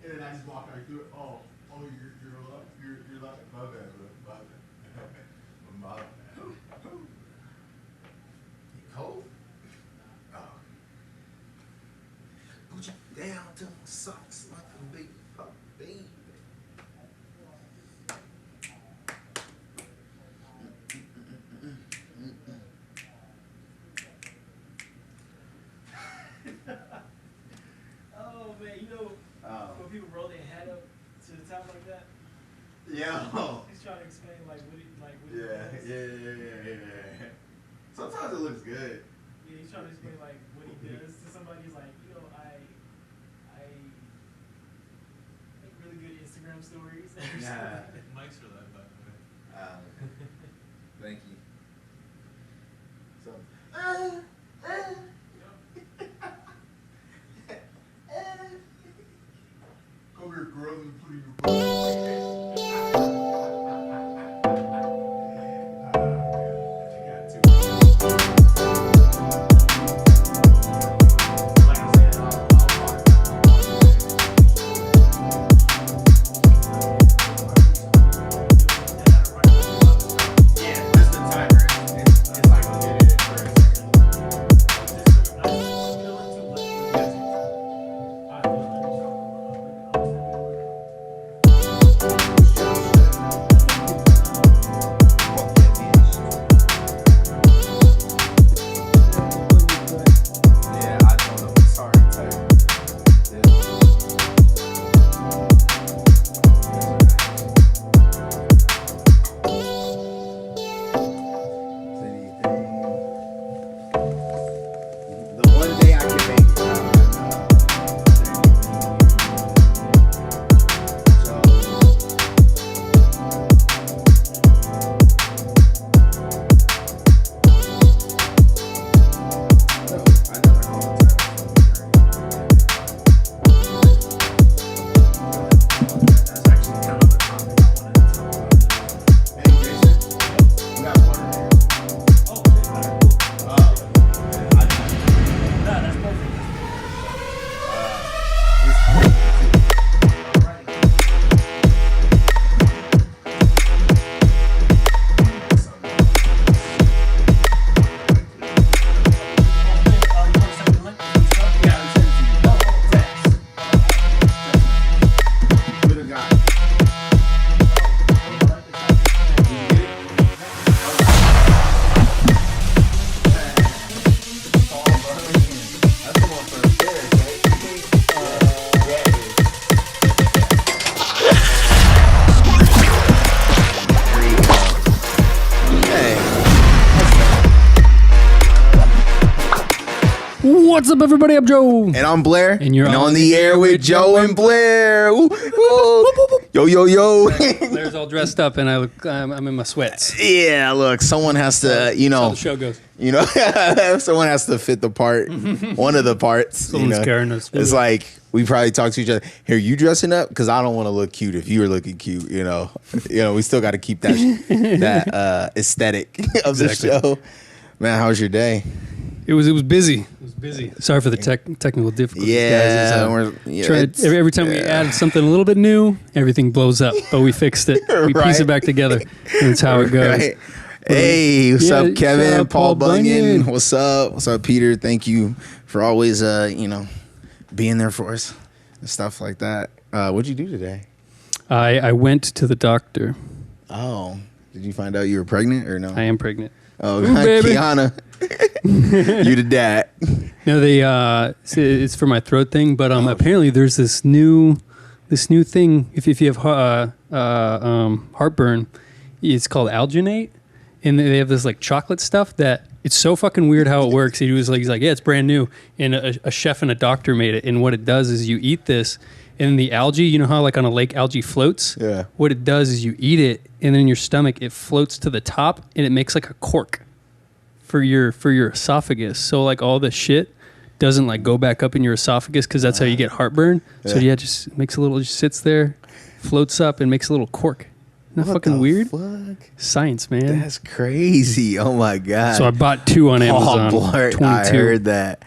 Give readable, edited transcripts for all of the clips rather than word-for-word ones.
And then I just walk right through it. Oh, you're like, my bad, bro. My bad. You cold? Oh. Put you down to my socks like a big pop baby. Oh man, you know when people roll their head up to the top like that? Yeah. He's trying to explain what he Yeah, does. yeah. Sometimes it looks good. Yeah, he's trying to explain what he does to somebody. He's like, I make really good Instagram stories. Yeah. Mike's for that, by the way. Thank you. So. Come here, girl, and put in your What's up, everybody? I'm Joe. And I'm Blair. And you're on the air with Joe and Blair. Ooh, ooh. Yo. Blair's all dressed up, and I'm in my sweats. Yeah, look, someone has to, That's how the show goes. Someone has to fit the part, one of the parts. Someone's carrying us. It's like we probably talk to each other. Here, you dressing up? Because I don't want to look cute if you are looking cute. We still got to keep that aesthetic of the show. Man, how was your day? It was busy. It was busy. Sorry for the technical difficulties, guys. Every time we add something a little bit new, everything blows up. But we fixed it. We piece it back together. That's how it goes. Right. Hey, what's up, Kevin? Up, Paul Bunyan. What's up? What's up, Peter? Thank you for always, being there for us and stuff like that. What'd you do today? I went to the doctor. Oh, did you find out you were pregnant or no? I am pregnant. Oh, baby. Kiana. You the dad. No, it's for my throat thing, but apparently there's this new thing. If you have heartburn, it's called alginate, and they have this like chocolate stuff that it's so fucking weird how it works. He's like, yeah, it's brand new, and a chef and a doctor made it. And what it does is you eat this, and the algae, you know how like on a lake algae floats? Yeah. What it does is you eat it, and then in your stomach it floats to the top, and it makes like a cork for your esophagus. So like all the shit doesn't like go back up in your esophagus because that's how you get heartburn. Yeah. So yeah, just makes a little, just sits there, floats up, and makes a little cork. Isn't that fucking weird? Fuck? Science, man. That's crazy. Oh my god. So I bought 2 on Amazon. Blart, I heard that.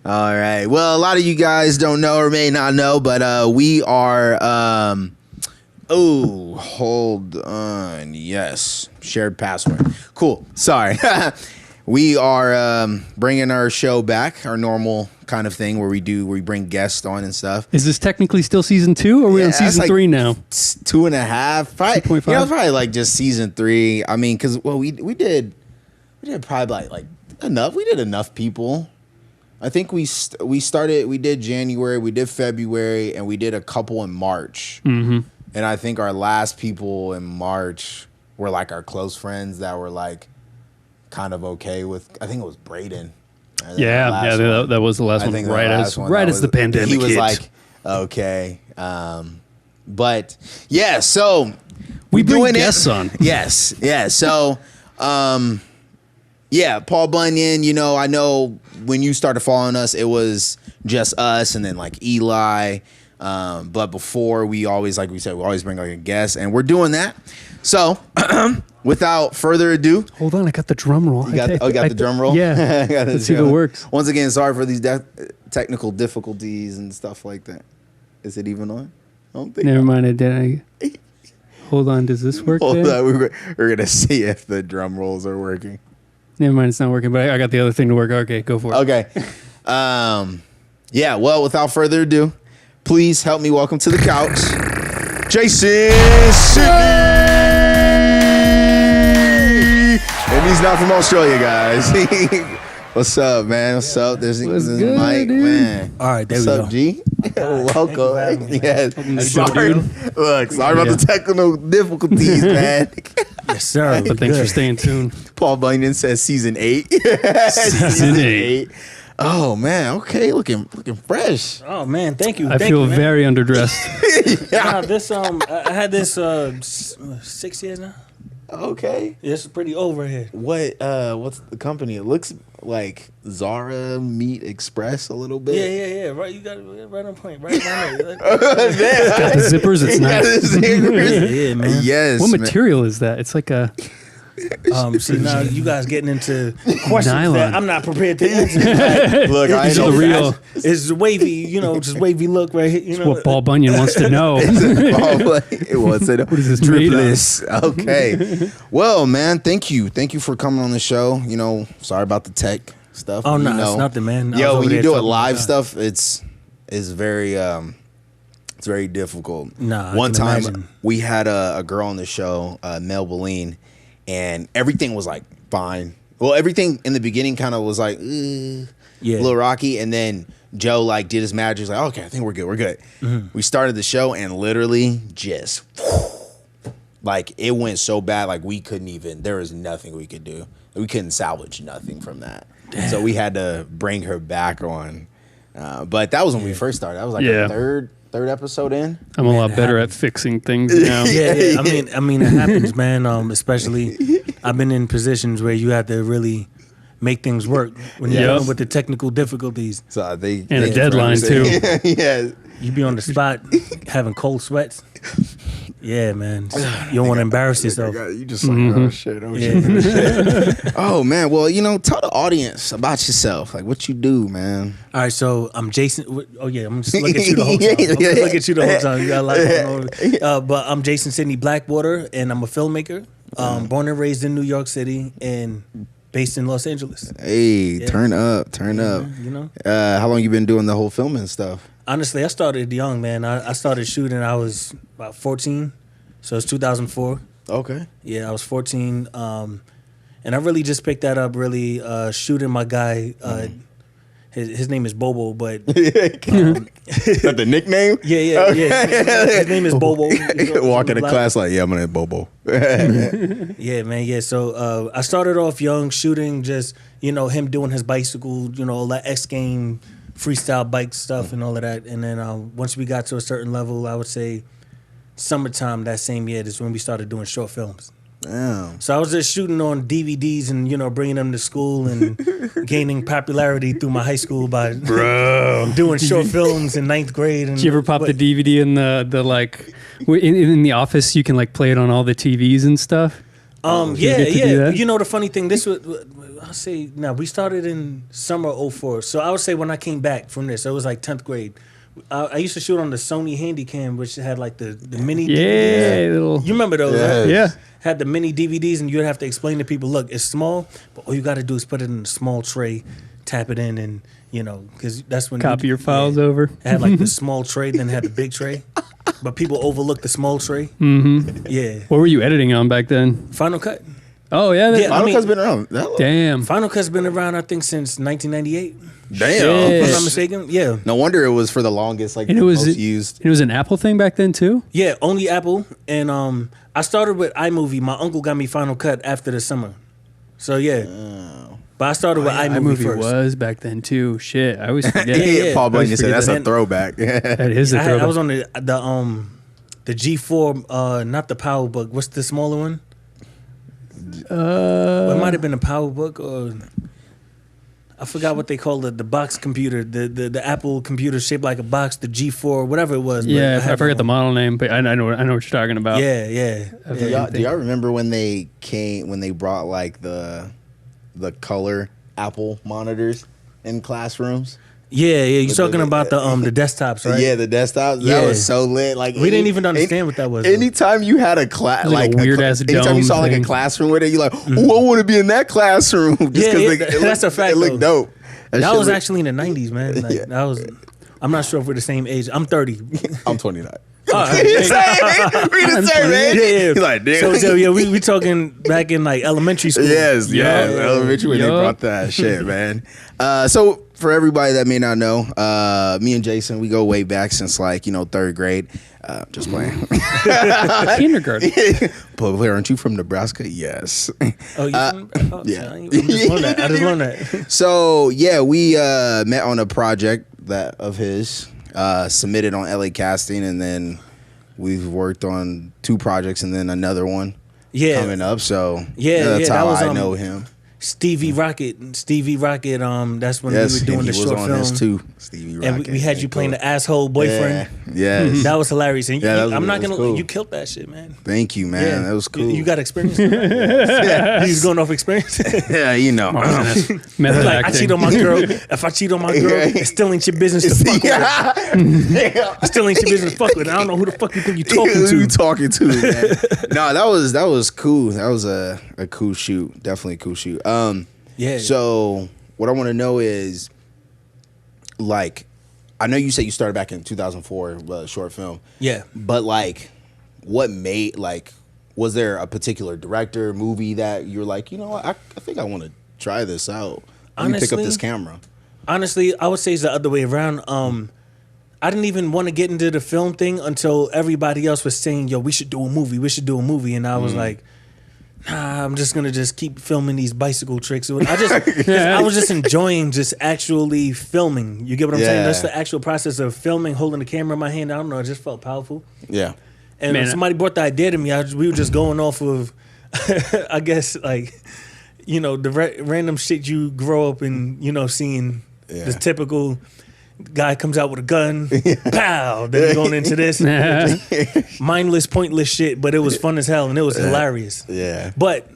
All right. Well, a lot of you guys don't know or may not know, but we are. Oh, hold on. Yes, shared password. Cool. Sorry. We are bringing our show back, our normal kind of thing where we bring guests on and stuff. Is this technically still season 2, or are we on season like 3 now? 2.5, probably. 2.5? You know, probably like just season 3. I mean, because we did probably like enough. We did enough people. I think we did January, we did February, and we did a couple in March. Mm-hmm. And I think our last people in March were like our close friends that were like kind of okay with. I think it was Braden. Yeah, that was the last one. Right as the pandemic hit. He was like, okay, but yeah. So we bring guests on. Yes, yeah. So, yeah, Paul Bunyan. You know, I know when you started following us, it was just us, and then like Eli. But before, we always, like we said, we always bring like a guest, and we're doing that. So, without further ado, hold on, I got the drum roll. You got the drum roll? Yeah. Let's see if it works. Once again, sorry for these technical difficulties and stuff like that. Is it even on? I don't think. Never mind. Hold on, does this work? Hold on, we're gonna see if the drum rolls are working. Never mind, it's not working. But I got the other thing to work. Okay, go for it. Okay. Yeah. Well, without further ado, please help me welcome to the couch, Jaison Sydney. And he's not from Australia, guys. What's up, man? What's up? There's good, Mike, dude? man. All right, there What's we up, go. G? Welcome. Yes. Sorry. dude. Look, sorry about the technical difficulties, man. Yes, sir. But thanks for staying tuned. Paul Bunyan says season 8. Season 8. Oh man, okay, looking fresh. Oh man, thank you. I Thank feel you, man. very underdressed. Nah, this I had this 6 years now. Okay. Yeah, it's pretty old right here. What's the company? It looks like Zara Meat Express a little bit. Yeah. Right, you got it right on point. Right on there. Got the zippers. It's nice. Yeah, man. Yes. What man. material is that? It's like a See, now you guys getting into questions Nylon. that I'm not prepared to answer. Look, I These know are the real. It's wavy, just wavy look right here. You know what Paul Bunyan wants to know. What is this made of? Dripless. Okay. Well, man, thank you for coming on the show. You know, sorry about the tech stuff. Oh no, you know. it's nothing, man. Yo, when you do it live stuff, it's very it's very difficult. Nah, I one can time imagine. we had a girl on the show, Mel Boleen, and everything was like fine. Well, everything in the beginning kind of was like a little rocky, and then Joe like did his magic. He's like, okay, I think we're good. Mm-hmm. We started the show, and literally just like it went so bad, like we couldn't even. There was nothing we could do. We couldn't salvage nothing from that. Damn. So we had to bring her back on. But that was when we first started. That was like the third episode in. I'm a lot better at fixing things now. Yeah. I mean, it happens, man. Especially, I've been in positions where you have to really make things work when you're dealing with the technical difficulties. So and a deadline too. Yeah. You be on the spot having cold sweats. Yeah, man. You don't want to embarrass yourself. You just like, oh shit. Oh man. Well, tell the audience about yourself. Like what you do, man. All right, so I'm Jaison. Oh yeah, I'm just looking at you the whole time. I'm look at you the whole time. You got a lot going on. But I'm Jaison Sydney Blackwater, and I'm a filmmaker. Born and raised in New York City and based in Los Angeles. Hey, turn up. How long you been doing the whole filming stuff? Honestly, I started young, man. I started shooting. I was about 14, so it's 2004. Okay. Yeah, I was 14, and I really just picked that up. Really shooting my guy. His name is Bobo, but That the nickname? Yeah. His name is Bobo. Walk into class like, I'm gonna Bobo. Yeah, man. Yeah. So I started off young shooting, just him doing his bicycle, all that X game freestyle bike stuff and all of that. And then once we got to a certain level, I would say summertime that same year is when we started doing short films. Damn. So I was just shooting on DVDs and bringing them to school and gaining popularity through my high school by doing short films in 9th grade. And did you ever pop the DVD in the like in the office? You can like play it on all the TVs and stuff. Yeah, get to do yeah. that? You know the funny thing, this was I'll say now we started in summer '04. So I would say when I came back from this, it was like 10th grade. I used to shoot on the Sony Handycam, which had like the mini DVDs. little. You remember those? Yeah. Right? Yeah. Had the mini DVDs, and you'd have to explain to people, look, it's small, but all you got to do is put it in a small tray, tap it in, and because that's when Copy your files over. It had like the small tray, then had the big tray, but people overlooked the small tray. Mm-hmm. Yeah, What were you editing on back then? Final Cut. Oh yeah. Yeah. Final I mean- Cut's been around. That long. Damn. Final Cut's been around, I think, since 1998. Damn. If I'm Shit. not mistaken. Yeah, No wonder it was for the longest, like And it was most used. It was an Apple thing back then too. yeah, only Apple, and I started with iMovie. My uncle got me Final Cut after the summer, so yeah. But I started with iMovie iMovie first. was back then too. Shit, I always forget. Yeah. Paul Bunyan always said that's forget a that. throwback. That is a I throwback. was on the G4, not the PowerBook. What's the smaller one? It might have been a PowerBook, or I forgot what they called it. The box computer, the Apple computer shaped like a box, the G4, whatever it was. but Yeah, I had forget the one. model name, but I know what you're talking about. Yeah, yeah. Do y'all remember when they brought like the color Apple monitors in classrooms? Yeah. You're talking about the desktops, right? Yeah, the desktops. Yeah. That was so lit. Like We didn't even understand what that was. Anytime you had a class, Like a weird-ass anytime you saw dome like a thing. classroom with it, you're like, "Oh, I want to be in that classroom." Just Yeah, 'cause yeah, that's a fact, It looked though. dope. That shit was looked- actually in the 90s, man. Like, Yeah. that was. I'm not sure if we're the same age. I'm 30. I'm 29. All right. We the same, man. Yeah, yeah. He's like, damn. So yeah, we talking back in like elementary school. Yes, yes. Yup. Elementary when they Yup. brought that shit, man. So for everybody that may not know, me and Jason, we go way back since like, third grade. Just playing. Kindergarten. But Blair, aren't you from Nebraska? Yes. Oh, you yeah. I just learned that. I just learned that. So yeah, we met on a project of his, submitted on LA Casting, and then we've worked on 2 projects and then another one Yeah. coming up. So Yeah, that's yeah, how that was, I know him. Stevie Rocket. That's when Yes, we were doing and the he was short on film. this too. Stevie Rocket. And we had you playing the asshole boyfriend. Yeah. Yes. That was hilarious. And Yeah, that was- I'm not that was gonna. cool. You killed that shit, man. Thank you, man. That was cool. You got experience. You was going off experience. yeah, Method Like, I acting. cheat on my girl. If I cheat on my girl, it still ain't your business to fuck with. It still ain't your business to fuck with. I don't know who the fuck you think you talking Who you to. talking to, man? No, that was cool. That was a cool shoot. Definitely a cool shoot. Yeah. So what I want to know is, like, I know you said you started back in 2004, short film. Yeah. But like, what made was there a particular director, movie that you're like, I think I want to try this out. Let me pick up Honestly, this camera. Honestly, I would say it's the other way around. I didn't even want to get into the film thing until everybody else was saying, "Yo, we should do a movie. We should do a movie." And I was like, "Nah, I'm just gonna keep filming these bicycle tricks." I was just enjoying just actually filming. You get what I'm saying? Yeah. That's the actual process of filming, holding the camera in my hand. I don't know. It just felt powerful. Yeah. And Man, when somebody brought the idea to me, we were just going off of, I guess, like, the random shit you grow up and, seeing Yeah. the typical guy comes out with a gun, pow, then you're going into this. Mindless, pointless shit, but it was fun as hell and it was hilarious. Yeah. But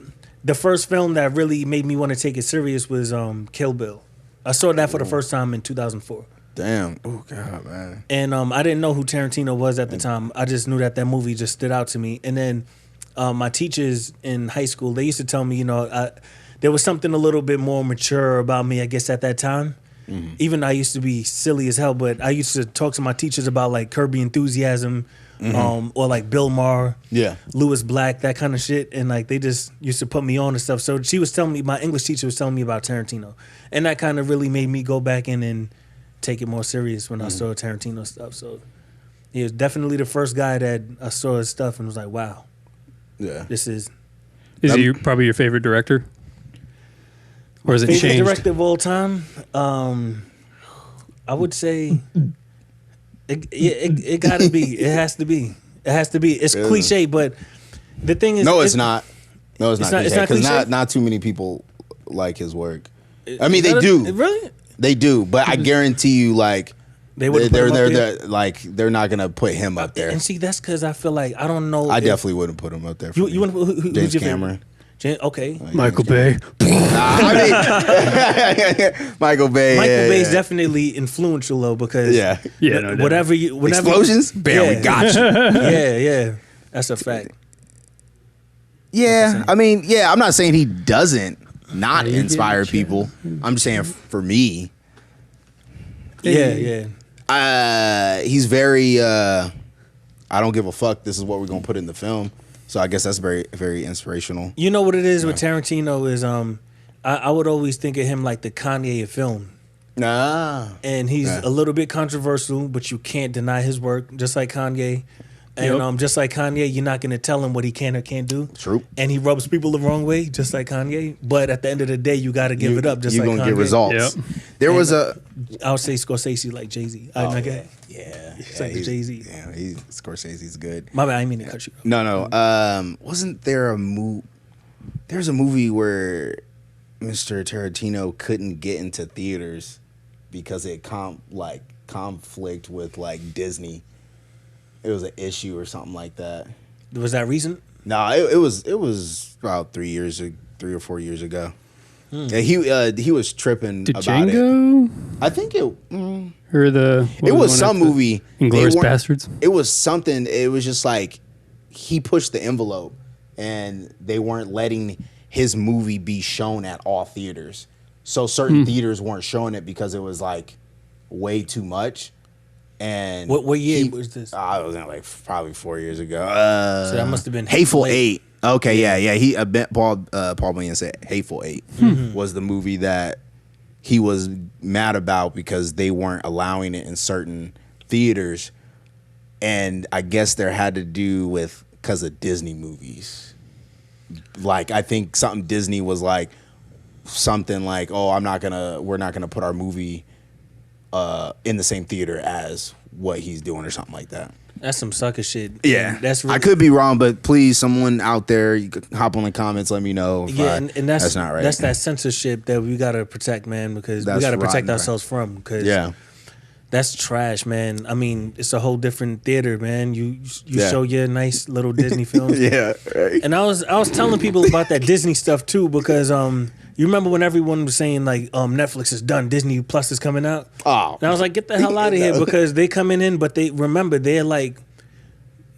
the first film that really made me want to take it serious was Kill Bill. I saw that for the first time in 2004. Damn. Oh God, man. And I didn't know who Tarantino was at the time. I just knew that movie just stood out to me. And then my teachers in high school, they used to tell me, there was something a little bit more mature about me, I guess, at that time. Mm-hmm. Even though I used to be silly as hell, but I used to talk to my teachers about like Curb Your Enthusiasm, or like Bill Maher, Yeah. Lewis Black, that kind of shit. And like they just used to put me on and stuff. So she was telling me, my English teacher was telling me about Tarantino. And that kind of really made me go back in and take it more serious when I saw Tarantino stuff. So he was definitely the first guy that I saw his stuff and was like, wow, Yeah. this is Is he probably your favorite director? Or is it favorite changed? director of all time. I would say it gotta be. It has to be. It has to be. It's cliche, but the thing is, No, it's not. No, it's not. It's not Because cliche? not too many people like his work. I mean, they do. Really? They do, but I guarantee you, like, They wouldn't put him up there? they're not gonna put him up there. And see, that's because I feel like I don't know. I if- definitely wouldn't put him up there. For You me. want who's James your Cameron. favorite? Okay. Michael Bay. Michael Bay. Michael Bay's definitely influential though because Yeah, no, whenever Explosions? Bam, we got you. yeah, that's a fact. Yeah, I mean, yeah, I'm not saying he doesn't not Yeah, you inspire get it, people. I'm just saying for me, Yeah. he's very I don't give a fuck. This is what we're gonna put in the film. So I guess that's very, very inspirational. You know what it is with Tarantino is I would always think of him like the Kanye of film. Nah. And he's a little bit controversial, but you can't deny his work, just like Kanye. And just like Kanye, you're not going to tell him what he can or can't do. True. And he rubs people the wrong way, just like Kanye. But at the end of the day, you got to give it up, just like Kanye. You're going to get results. Yep. There was a... I would say Scorsese like Jay-Z. Yeah. It's like Jay-Z. Yeah, Scorsese's good. My bad, I didn't mean to cut you off. No. Wasn't there a movie... There's a movie where Mr. Tarantino couldn't get into theaters because it conflict with like Disney. It was an issue or something like that. Was that recent? No, it was about 3 or 4 years ago. Yeah, he was tripping Did about Django? it. I think it. Or the... It was some movie. Inglourious They weren't- Bastards? It was something. It was just like he pushed the envelope, and they weren't letting his movie be shown at all theaters. So certain theaters weren't showing it because it was like way too much. And What year was this? I was like probably 4 years ago. So that must have been Hateful late. Eight. Okay, yeah. He Paul Bunyan said Hateful Eight was the movie that he was mad about because they weren't allowing it in certain theaters, and I guess there had to do with because of Disney movies. Like I think something Disney was like something like, oh, we're not gonna put our movie in the same theater as what he's doing or something like that. That's some sucker shit. Yeah, That's really, I could be wrong, but please, someone out there, you could hop on the comments, let me know. If and that's not right. That's that censorship that we gotta protect, man, because we That's gotta protect rotten, ourselves from. Because yeah, that's trash, man. I mean, it's a whole different theater, man. You Yeah. show your nice little Disney films. yeah, right. And I was telling people about that Disney stuff too, because you remember when everyone was saying like Netflix is done, Disney Plus is coming out. Oh, And I was like, get the hell out of here, because they coming in, but they remember they're like,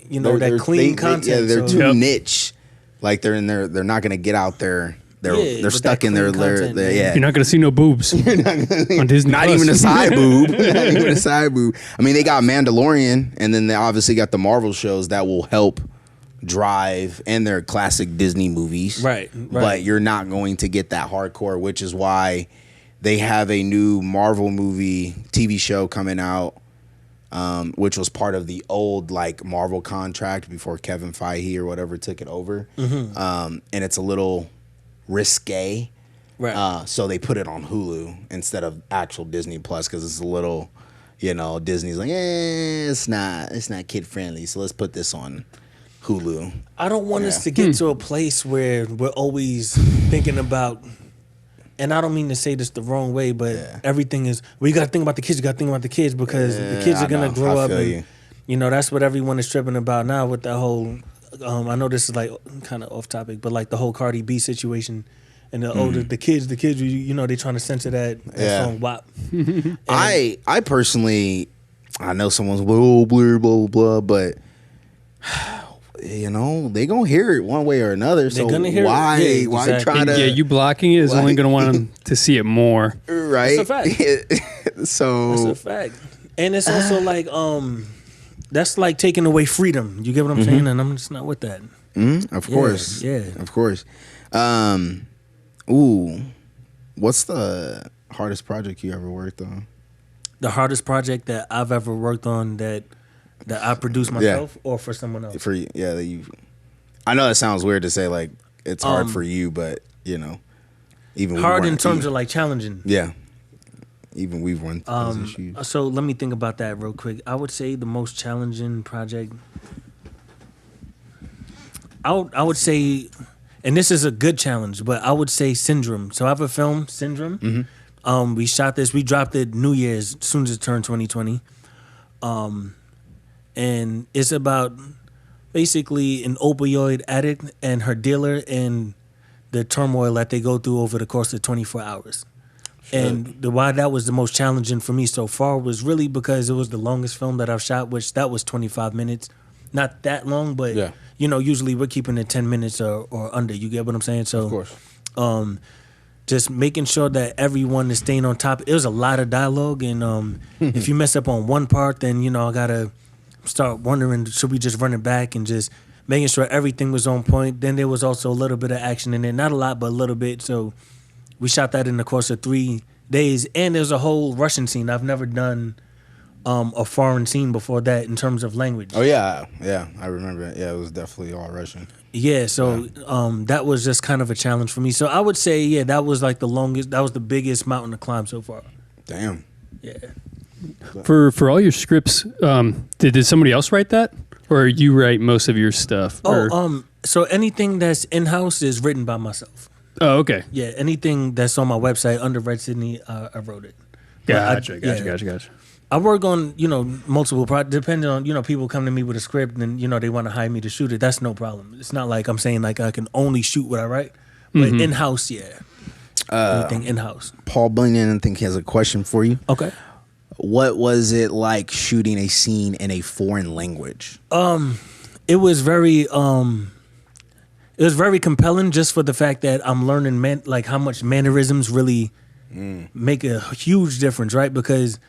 that clean content. They're so- too Yep. niche. Like they're in there. They're not going to get out there. They're with stuck that in their clean content, man. yeah. You're not going to see no boobs on Disney Not Plus. even a side boob. Not even a side boob. I mean, they got Mandalorian, and then they obviously got the Marvel shows that will help drive and their classic Disney movies. Right. But you're not going to get that hardcore, which is why they have a new Marvel movie TV show coming out, which was part of the old like Marvel contract before Kevin Feige or whatever took it over. And it's a little risque. Right. So they put it on Hulu instead of actual Disney Plus because it's a little, Disney's like, it's not kid friendly. So let's put this on Hulu. I don't want us to get to a place where we're always thinking about, and I don't mean to say this the wrong way, but everything is, you got to think about the kids, because the kids are going to grow up and, that's what everyone is tripping about now with that whole, I know this is like kind of off topic, but like the whole Cardi B situation and the older, the kids, they trying to censor that song WAP. I personally, I know someone's Blair, blah, blah, blah, but they gonna hear it one way or another. So gonna hear it. why Yeah, why exactly. try to you blocking it is only going to want them to see it more. right? That's a fact. So That's a fact. And it's also like, that's like taking away freedom. You get what I'm saying? And I'm just not with that. of course, yeah. of course. Ooh, what's the hardest project you ever worked on? The hardest project that I've ever worked on that I produced myself or for someone else? For that you. I know that sounds weird to say, like it's hard for you, but even Hard in terms of like challenging. yeah. Even we've run through those issues. So let me think about that real quick. I would say the most challenging project, I would say, and this is a good challenge, but I would say Syndrome. So I have a film, Syndrome. We shot this. We dropped it New Year's as soon as it turned 2020. And it's about basically an opioid addict and her dealer, and the turmoil that they go through over the course of 24 hours. And why that was the most challenging for me so far was really because it was the longest film that I've shot, which that was 25 minutes. Not that long, but you know, usually we're keeping it 10 minutes or under. You get what I'm saying? So, Of course. just making sure that everyone is staying on top. It was a lot of dialogue, and if you mess up on one part, then you know I gotta start wondering, should we just run it back and just making sure everything was on point. Then there was also a little bit of action in there, not a lot, but a little bit. So we shot that in the course of 3 days, and there's a whole Russian scene. I've never done a foreign scene before that in terms of language. Oh yeah, I remember it. Yeah, it was definitely all Russian. Yeah, so that was just kind of a challenge for me. So I would say, yeah, that was like the longest, that was the biggest mountain to climb so far. Damn. Yeah. For all your scripts, did somebody else write that, or you write most of your stuff? So anything that's in house is written by myself. Oh, okay. Yeah, anything that's on my website under Red Sydney, I wrote it. Gotcha. I work on, multiple projects, depending on, people come to me with a script and, they want to hire me to shoot it. That's no problem. It's not like I'm saying like I can only shoot what I write, but in-house, yeah. Anything in-house. Paul Bunyan, I think, has a question for you. Okay. What was it like shooting a scene in a foreign language? It was very compelling just for the fact that I'm learning how much mannerisms really make a huge difference, right? Because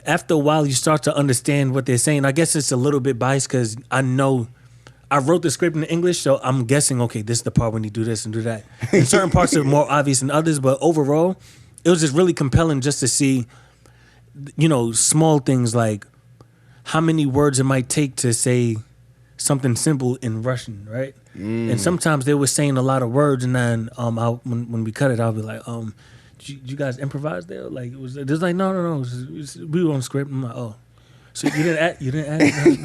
after a while, you start to understand what they're saying. I guess it's a little bit biased because I know I wrote the script in English, so I'm guessing, okay, this is the part when you do this and do that. And certain parts are more obvious than others, but overall, it was just really compelling just to see, small things like how many words it might take to say something simple in Russian, right? And sometimes they were saying a lot of words, and then when we cut it, I'll be like, did you guys improvise there? Like it was like no. We were on script. I'm like, oh, so you didn't act? No,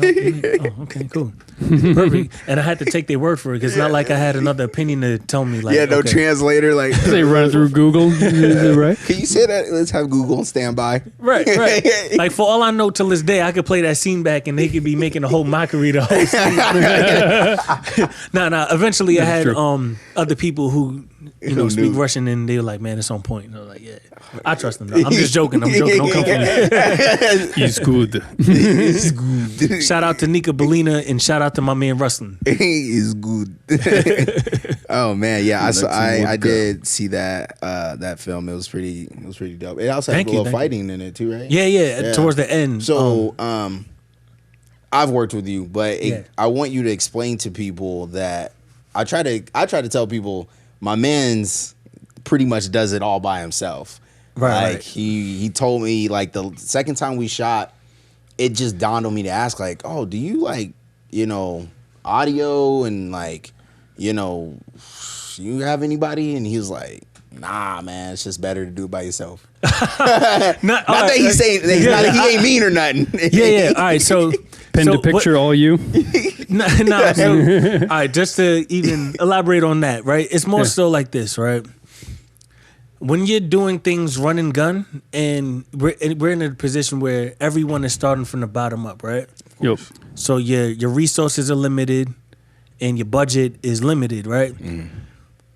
you didn't. Oh, okay, cool, perfect. And I had to take their word for it because it's not like I had another opinion to tell me. Like, no translator. Like they run it through Google, right? Can you say that? Let's have Google on standby. Right. Like for all I know, till this day, I could play that scene back and they could be making a whole mockery of the whole scene. No. Eventually, That's I had true. other people who speak Russian, and they were like, "Man, it's on point." And I was like, "Yeah, I trust them." No, I'm just joking. Don't come for me. He's good. It's good. Shout out to Nika Belina and shout out to my man Rustin. It's good. Oh man, yeah. I did see that film. It was pretty dope. It also had a little fighting in it too, right? Yeah. Towards the end. So I've worked with you, but I want you to explain to people that I try to tell people my man's pretty much does it all by himself. Right. He told me like the second time we shot, it just dawned on me to ask like, oh, do you like, audio and like, you have anybody? And he was like, nah, man, it's just better to do it by yourself. Not that he's saying that he ain't mean or nothing. Yeah. All right, so Pen to picture, all you. No. So, all right, just to even elaborate on that, right? It's more so like this, right? When you're doing things run and gun, and we're in a position where everyone is starting from the bottom up, right? Yep. So your resources are limited, and your budget is limited, right?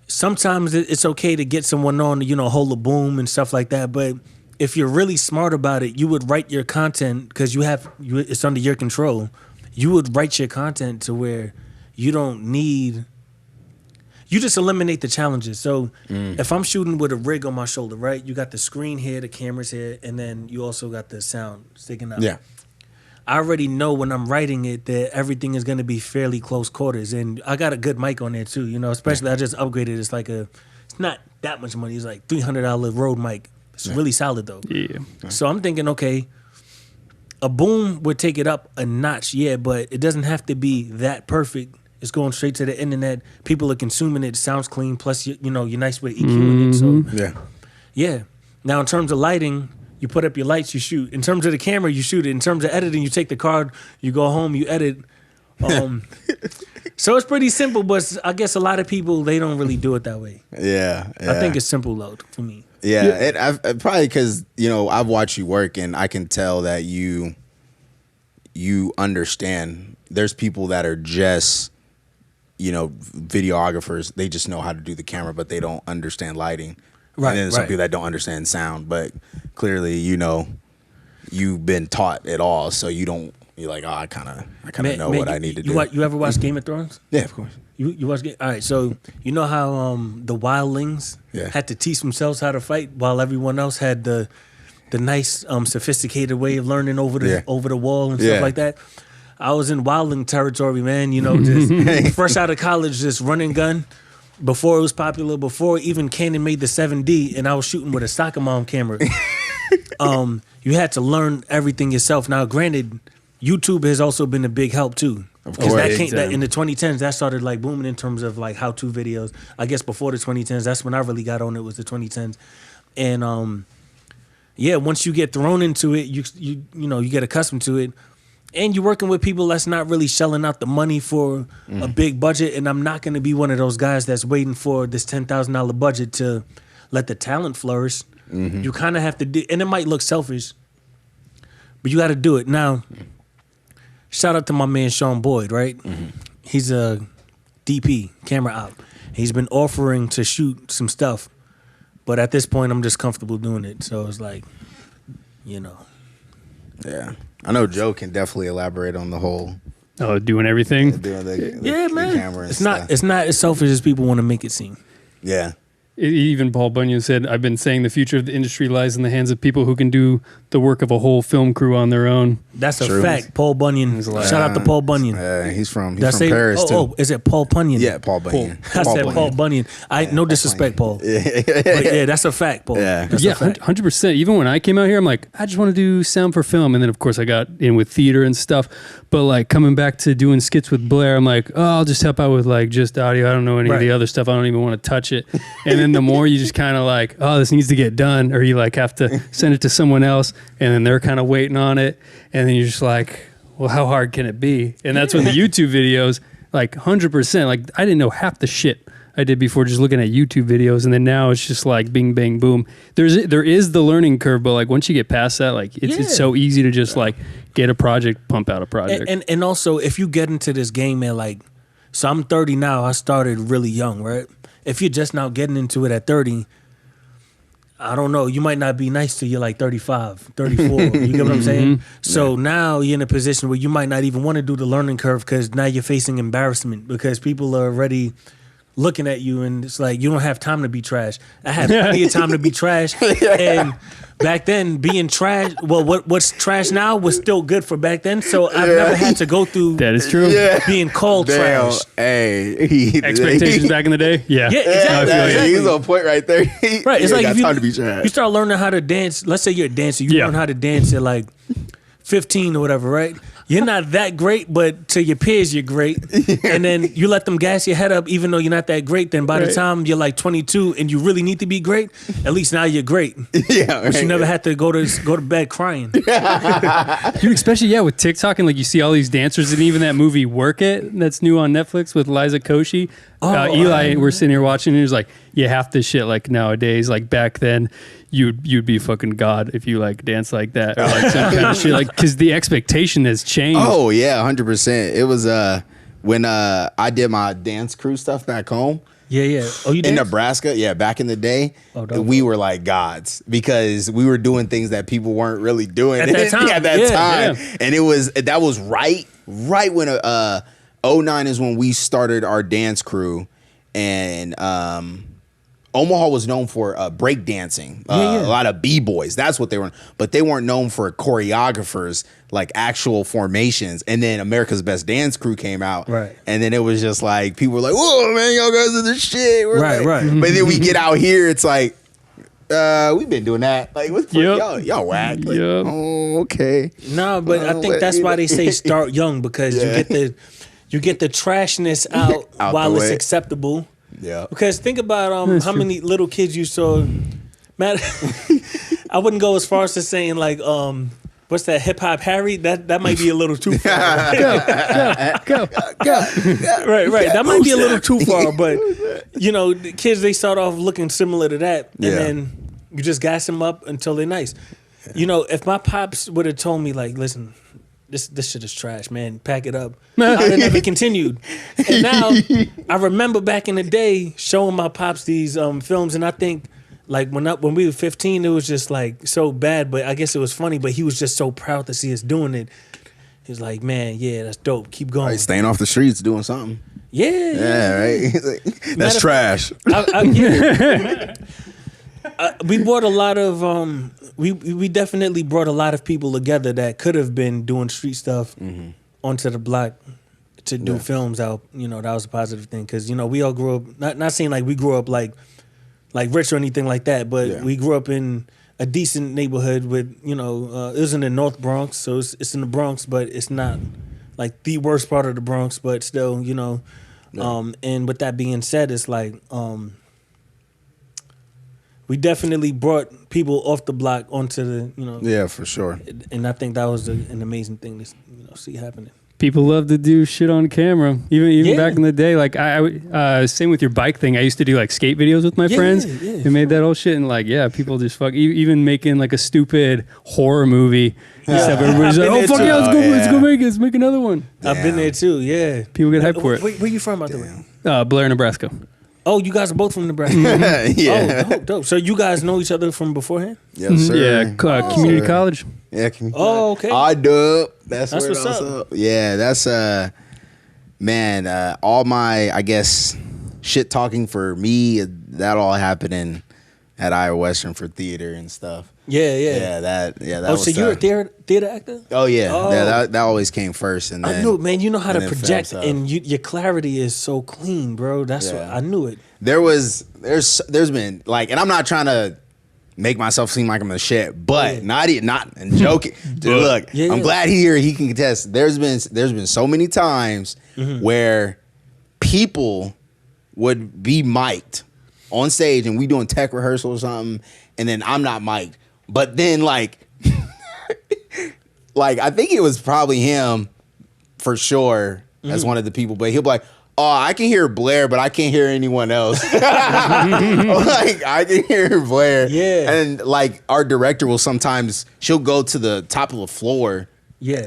Sometimes it's okay to get someone on, hold a boom and stuff like that. But if you're really smart about it, you would write your content because it's under your control. You would write your content to where you don't need. You just eliminate the challenges. So if I'm shooting with a rig on my shoulder, right? You got the screen here, the camera's here, and then you also got the sound sticking out. Yeah. I already know when I'm writing it that everything is going to be fairly close quarters. And I got a good mic on there too, especially I just upgraded. It's not that much money. It's like $300 Rode mic. It's really solid though. Yeah. So I'm thinking, okay, a boom would take it up a notch, yeah, but it doesn't have to be that perfect. It's going straight to the internet. People are consuming it. It sounds clean. Plus, you're nice with EQing it. So yeah. Now in terms of lighting, you put up your lights, you shoot. In terms of the camera, you shoot it. In terms of editing, you take the card, you go home, you edit. So it's pretty simple, but I guess a lot of people, they don't really do it that way. Yeah. I think it's simple though for me. Yeah. Probably because I've watched you work and I can tell that you understand. There's people that are just videographers, they just know how to do the camera, but they don't understand lighting. Right. And then some people that don't understand sound, but clearly, you've been taught it all, so you're like, I kind of know what I need to do. You ever watch Game of Thrones? Yeah, of course. You watch Game? All right, so you know how the wildlings had to teach themselves how to fight while everyone else had the nice sophisticated way of learning over the wall and stuff like that. I was in wildling territory, man. Just fresh out of college, just running gun. Before it was popular, before even Canon made the 7D, and I was shooting with a soccer mom camera. You had to learn everything yourself. Now, granted, YouTube has also been a big help too. Because that in the 2010s, that started like booming in terms of like how-to videos. I guess before the 2010s, that's when I really got on it, was the 2010s. And once you get thrown into it, you get accustomed to it. And you're working with people that's not really shelling out the money for a big budget. And I'm not going to be one of those guys that's waiting for this $10,000 budget to let the talent flourish. Mm-hmm. You kind of have to do, and it might look selfish, but you got to do it. Now, shout out to my man Sean Boyd, right? Mm-hmm. He's a DP, camera op. He's been offering to shoot some stuff, but at this point, I'm just comfortable doing it. So it's like, Yeah. I know Joe can definitely elaborate on the whole. Doing everything. Doing the man. camera and It's not as selfish as people want to make it seem. Yeah. Even Paul Bunyan said, I've been saying the future of the industry lies in the hands of people who can do the work of a whole film crew on their own. That's a fact. Paul Bunyan. Shout out to Paul Bunyan. He's from Paris, too. Oh, is it Paul Bunyan? Yeah, Paul Bunyan. I said Paul Bunyan. No disrespect, Paul. But yeah, that's a fact, Paul. Yeah, 100%. Even when I came out here, I'm like, I just want to do sound for film. And then, of course, I got in with theater and stuff. But like coming back to doing skits with Blair, I'm like, I'll just help out with like just audio. I don't know any of the other stuff. I don't even want to touch it. And then the more you just kind of like, this needs to get done, or you like have to send it to someone else, and then they're kind of waiting on it, and then you're just like, well, how hard can it be? And that's when the YouTube videos, like 100%, like I didn't know half the shit I did before just looking at YouTube videos, and then now it's just like bing, bang, boom. There is the learning curve, but like once you get past that, like it's so easy to just like get a project, pump out a project. And also, if you get into this game, man, like, so I'm 30 now. I started really young, right? If you're just now getting into it at 30, I don't know, you might not be nice till you're like 35, 34. You get what I'm saying? So now you're in a position where you might not even want to do the learning curve because now you're facing embarrassment because people are already looking at you, and it's like you don't have time to be trash. I had plenty of time to be trash, and back then being trash, well, what's trash now was still good for back then. So I've never had to go through that is true being called trash. Hey, expectations back in the day, exactly. He's on point right there. Right, it's like if time to be trash. You start learning how to dance. Let's say you're a dancer, you learn how to dance at like 15 or whatever, right? You're not that great, but to your peers, you're great. And then you let them gas your head up, even though you're not that great. Then by the time you're like 22 and you really need to be great, at least now you're great. But you never had to go to bed crying. Dude, especially with TikTok, and like you see all these dancers, and even that movie Work It that's new on Netflix with Liza Koshy. Eli, we're sitting here watching, and he was like, half this shit like nowadays, like back then, you'd be fucking God if you like dance like that, or like some kind of shit, like, because the expectation has changed. Oh yeah, 100%. It was when I did my dance crew stuff back home. Yeah. Oh, you did? In Nebraska? Yeah, back in the day, we were like gods because we were doing things that people weren't really doing at that time. Yeah. And that was right when 09 is when we started our dance crew, and Omaha was known for break dancing. A lot of b-boys. That's what they were. But they weren't known for choreographers, like actual formations. And then America's Best Dance Crew came out. Right. And then it was just like, people were like, whoa, man, y'all guys are the shit. We're right. But then we get out here, it's like, we've been doing that. Like, what's y'all whack. Like, oh, okay. No, but I think that's why they say start young, because you get the trashness out while it's acceptable. Yeah. Because think about how many little kids you saw. Man, I wouldn't go as far as to saying like what's that, Hip Hop Harry? That might be a little too far. Go. Right. That might be a little too far, but the kids, they start off looking similar to that, and then you just gas them up until they're nice. If my pops would have told me like, listen, this shit is trash, man. Pack it up. I never continued. And now I remember back in the day showing my pops these films, and I think like when we were 15, it was just like so bad, but I guess it was funny. But he was just so proud to see us doing it. He was like, "Man, yeah, that's dope. Keep going." Right, staying off the streets, doing something. Yeah, right. That's trash. We brought a lot of we definitely brought a lot of people together that could have been doing street stuff onto the block to do films out. You know, that was a positive thing because you know we all grew up. Not saying like we grew up like rich or anything like that, but we grew up in a decent neighborhood with it was in the North Bronx, so it's in the Bronx, but it's not like the worst part of the Bronx, but still and with that being said, it's like we definitely brought people off the block onto the Yeah, for sure. and I think that was an amazing thing to see happening. People love to do shit on camera, even back in the day. Like same with your bike thing. I used to do like skate videos with my friends. And made that whole shit, and like people just even making like a stupid horror movie. Everybody's like, "Oh fuck yeah, let's go make it. Let's make another one." I've been there too. Yeah, people get hyped for it. Where you from, by the way? Blair, Nebraska. Oh, you guys are both from Nebraska. Yeah. Oh, dope. So you guys know each other from beforehand? Yes, sir. Yeah, community college. Yeah. Oh, okay. I-dub. That's what's up. Yeah, that's man. All my I guess shit talking for me. That all happening at Iowa Western for theater and stuff. Yeah. That Oh, was so you're a theater actor? Oh yeah. That always came first, and then I knew it, man. You know how to project, film and your clarity is so clean, bro. That's what I knew it. There's been like, and I'm not trying to make myself seem like I'm a shit, but not and joking. Dude, look, I'm glad he can contest. There's been so many times where people would be mic'd on stage and we doing tech rehearsal or something, and then I'm not mic'd. But then like I think it was probably him for sure as one of the people, but he'll be like, "Oh, I can hear Blair, but I can't hear anyone else." Like I can hear Blair. Yeah. And like our director will sometimes she'll go to the top of the floor. Yeah.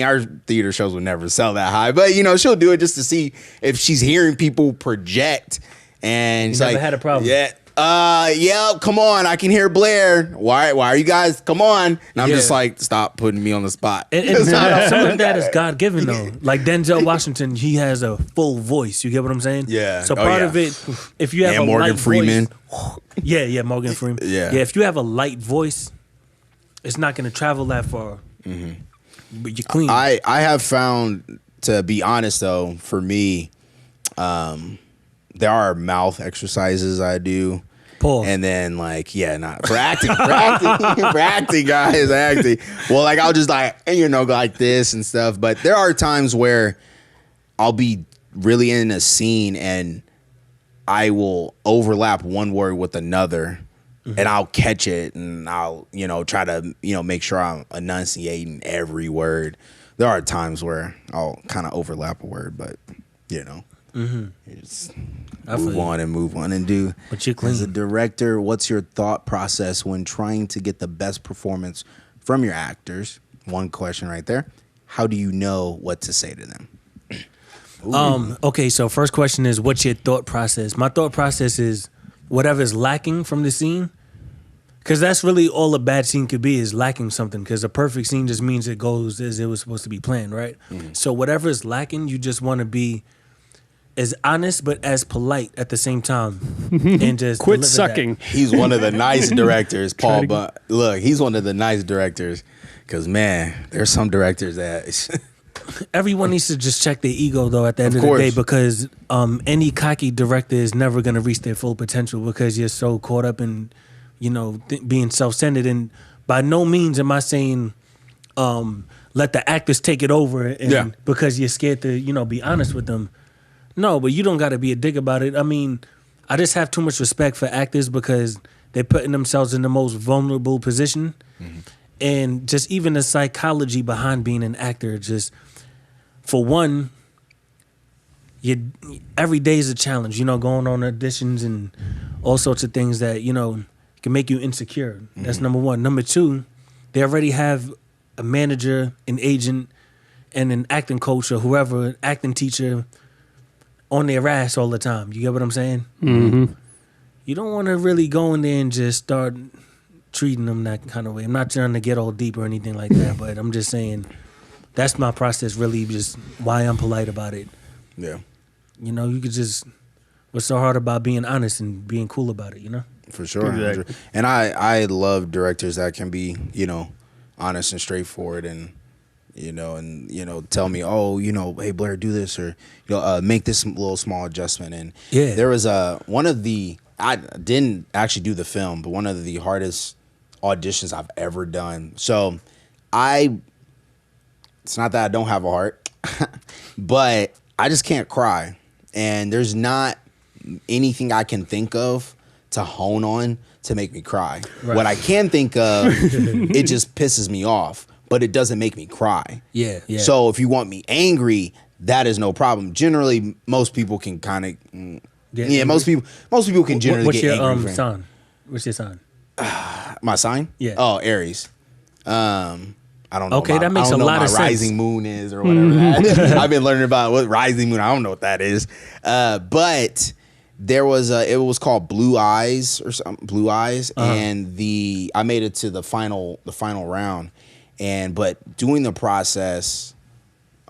Our theater shows would never sell that high, but she'll do it just to see if she's hearing people project. And she's never like, had a problem. Yeah, come on, I can hear Blair. Why are you guys? Come on. And I'm just like, stop putting me on the spot. And some of that is God given though. Like Denzel Washington, he has a full voice. You get what I'm saying? Yeah. So part of it, if you have a Morgan light Freeman. voice, Morgan Freeman. Yeah. If you have a light voice, it's not going to travel that far. But you're clean. I have found, to be honest though, for me, there are mouth exercises I do. Pause. And then like, not for acting, for acting, guys, acting. Well, like I'll just like, go like this and stuff. But there are times where I'll be really in a scene and I will overlap one word with another, and I'll catch it, and I'll try to make sure I'm enunciating every word. There are times where I'll kind of overlap a word, but you just move on and do. But you're clean. As a director, what's your thought process when trying to get the best performance from your actors? One question right there. How do you know what to say to them? Okay, so first question is, what's your thought process? My thought process is whatever's lacking from the scene, because that's really all a bad scene could be, is lacking something, because a perfect scene just means it goes as it was supposed to be planned, right? So whatever is lacking, you just want to be as honest but as polite at the same time, and just Quit sucking. He's one of the nice directors, Paul. But look, he's one of the nice directors, because man, there's some directors that everyone needs to just check their ego though at the end of the day, because any cocky director is never going to reach their full potential, because you're so caught up in being self-centered. And by no means am I saying let the actors take it over and because you're scared to be honest with them. No, but you don't got to be a dick about it. I mean, I just have too much respect for actors because they're putting themselves in the most vulnerable position. And just even the psychology behind being an actor, just for one, every day is a challenge, going on auditions and all sorts of things that, can make you insecure. That's number one. Number two, they already have a manager, an agent, and an acting coach or whoever, an acting teacher, on their ass all the time. You get what I'm saying? Mm-hmm. You don't want to really go in there and just start treating them that kind of way. I'm not trying to get all deep or anything like that, but I'm just saying that's my process, really, just why I'm polite about it. Yeah. You know, you could just, what's so hard about being honest and being cool about it, you know? For sure. Exactly. And I love directors that can be, honest and straightforward and, tell me, oh, hey, Blair, do this or, make this little small adjustment. And there was I didn't actually do the film, but one of the hardest auditions I've ever done. So it's not that I don't have a heart, but I just can't cry. And there's not anything I can think of to hone on to make me cry. Right. What I can think of, it just pisses me off, but it doesn't make me cry. Yeah. So if you want me angry, that is no problem. Generally, most people can kind of, most people can generally get angry. What's your sign? What's your sign? My sign? Yeah. Oh, Aries. I don't know. Okay, that makes a lot of sense. Rising moon is or whatever. I've been learning about what rising moon. I don't know what that is. But there was it was called Blue Eyes or something. Blue Eyes, and I made it to the final round, but doing the process.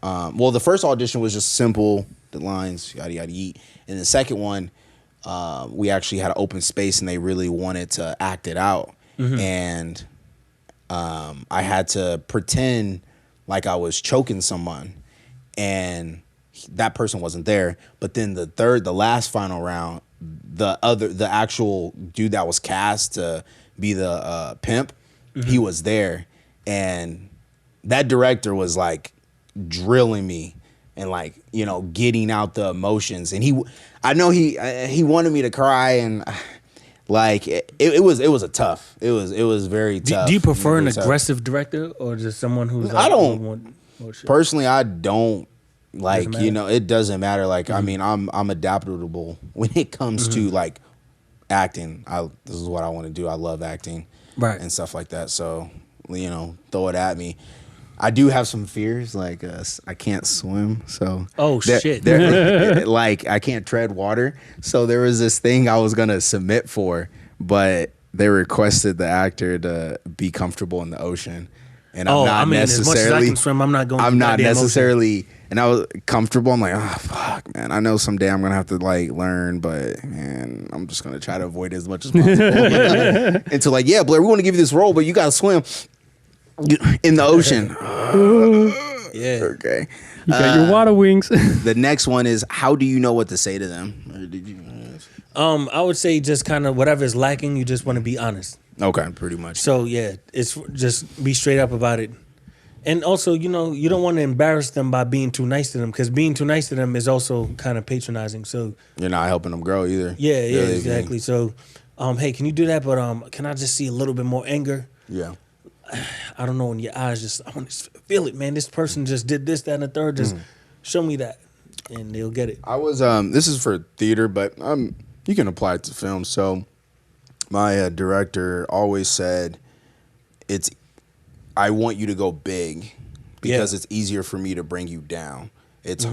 The first audition was just simple, the lines, yada yada yeet, and the second one, we actually had an open space and they really wanted to act it out, and. I had to pretend like I was choking someone, and that person wasn't there. But then the last final round, the actual dude that was cast to be the pimp, he was there, and that director was like drilling me and like getting out the emotions, and he wanted me to cry and. Like it was tough. It was very tough. Do you prefer an aggressive director or just someone who's like, I don't personally. I don't like it doesn't matter. Like I mean, I'm adaptable when it comes to like acting. This is what I want to do. I love acting, right, and stuff like that. So throw it at me. I do have some fears, like I can't swim, so shit, like I can't tread water. So there was this thing I was gonna submit for, but they requested the actor to be comfortable in the ocean, and I'm not necessarily. As much as I can swim, I'm not going. I'm not necessarily, and I was comfortable. I'm like, oh fuck, man. I know someday I'm gonna have to like learn, but man, I'm just gonna try to avoid it as much as possible. Until like, yeah, Blair, we want to give you this role, but you gotta swim in the ocean. Yeah. Okay. You got your water wings. The next one is, how do you know what to say to them? Or did you? I would say just kind of whatever is lacking, you just want to be honest. Okay, pretty much. So yeah, it's just be straight up about it. And also, you don't want to embarrass them by being too nice to them, because being too nice to them is also kind of patronizing. So you're not helping them grow either. Yeah, exactly. So, hey, can you do that? But can I just see a little bit more anger? Yeah. I don't know, in your eyes, I want to feel it, man. This person just did this, that, and the third. Just show me that, and they'll get it. I was this is for theater, but you can apply it to film. So my director always said, I want you to go big because it's easier for me to bring you down. It's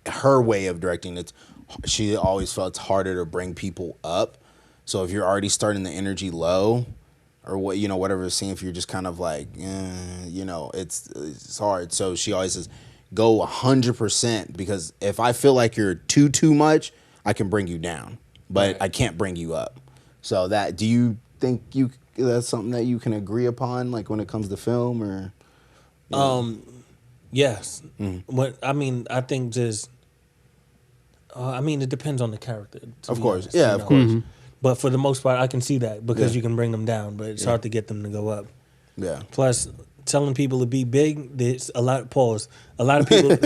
her way of directing. She always felt it's harder to bring people up. So if you're already starting the energy low, or what, whatever scene, if you're just kind of like, it's hard. So she always says, go 100%, because if I feel like you're too much, I can bring you down, but I can't bring you up. So do you think that's something that you can agree upon, like when it comes to film, or? Yes. I think just, it depends on the character. Of course. Yeah, of course. But for the most part, I can see that, because you can bring them down, but it's hard to get them to go up. Yeah. Plus, telling people to be big, there's a lot of people,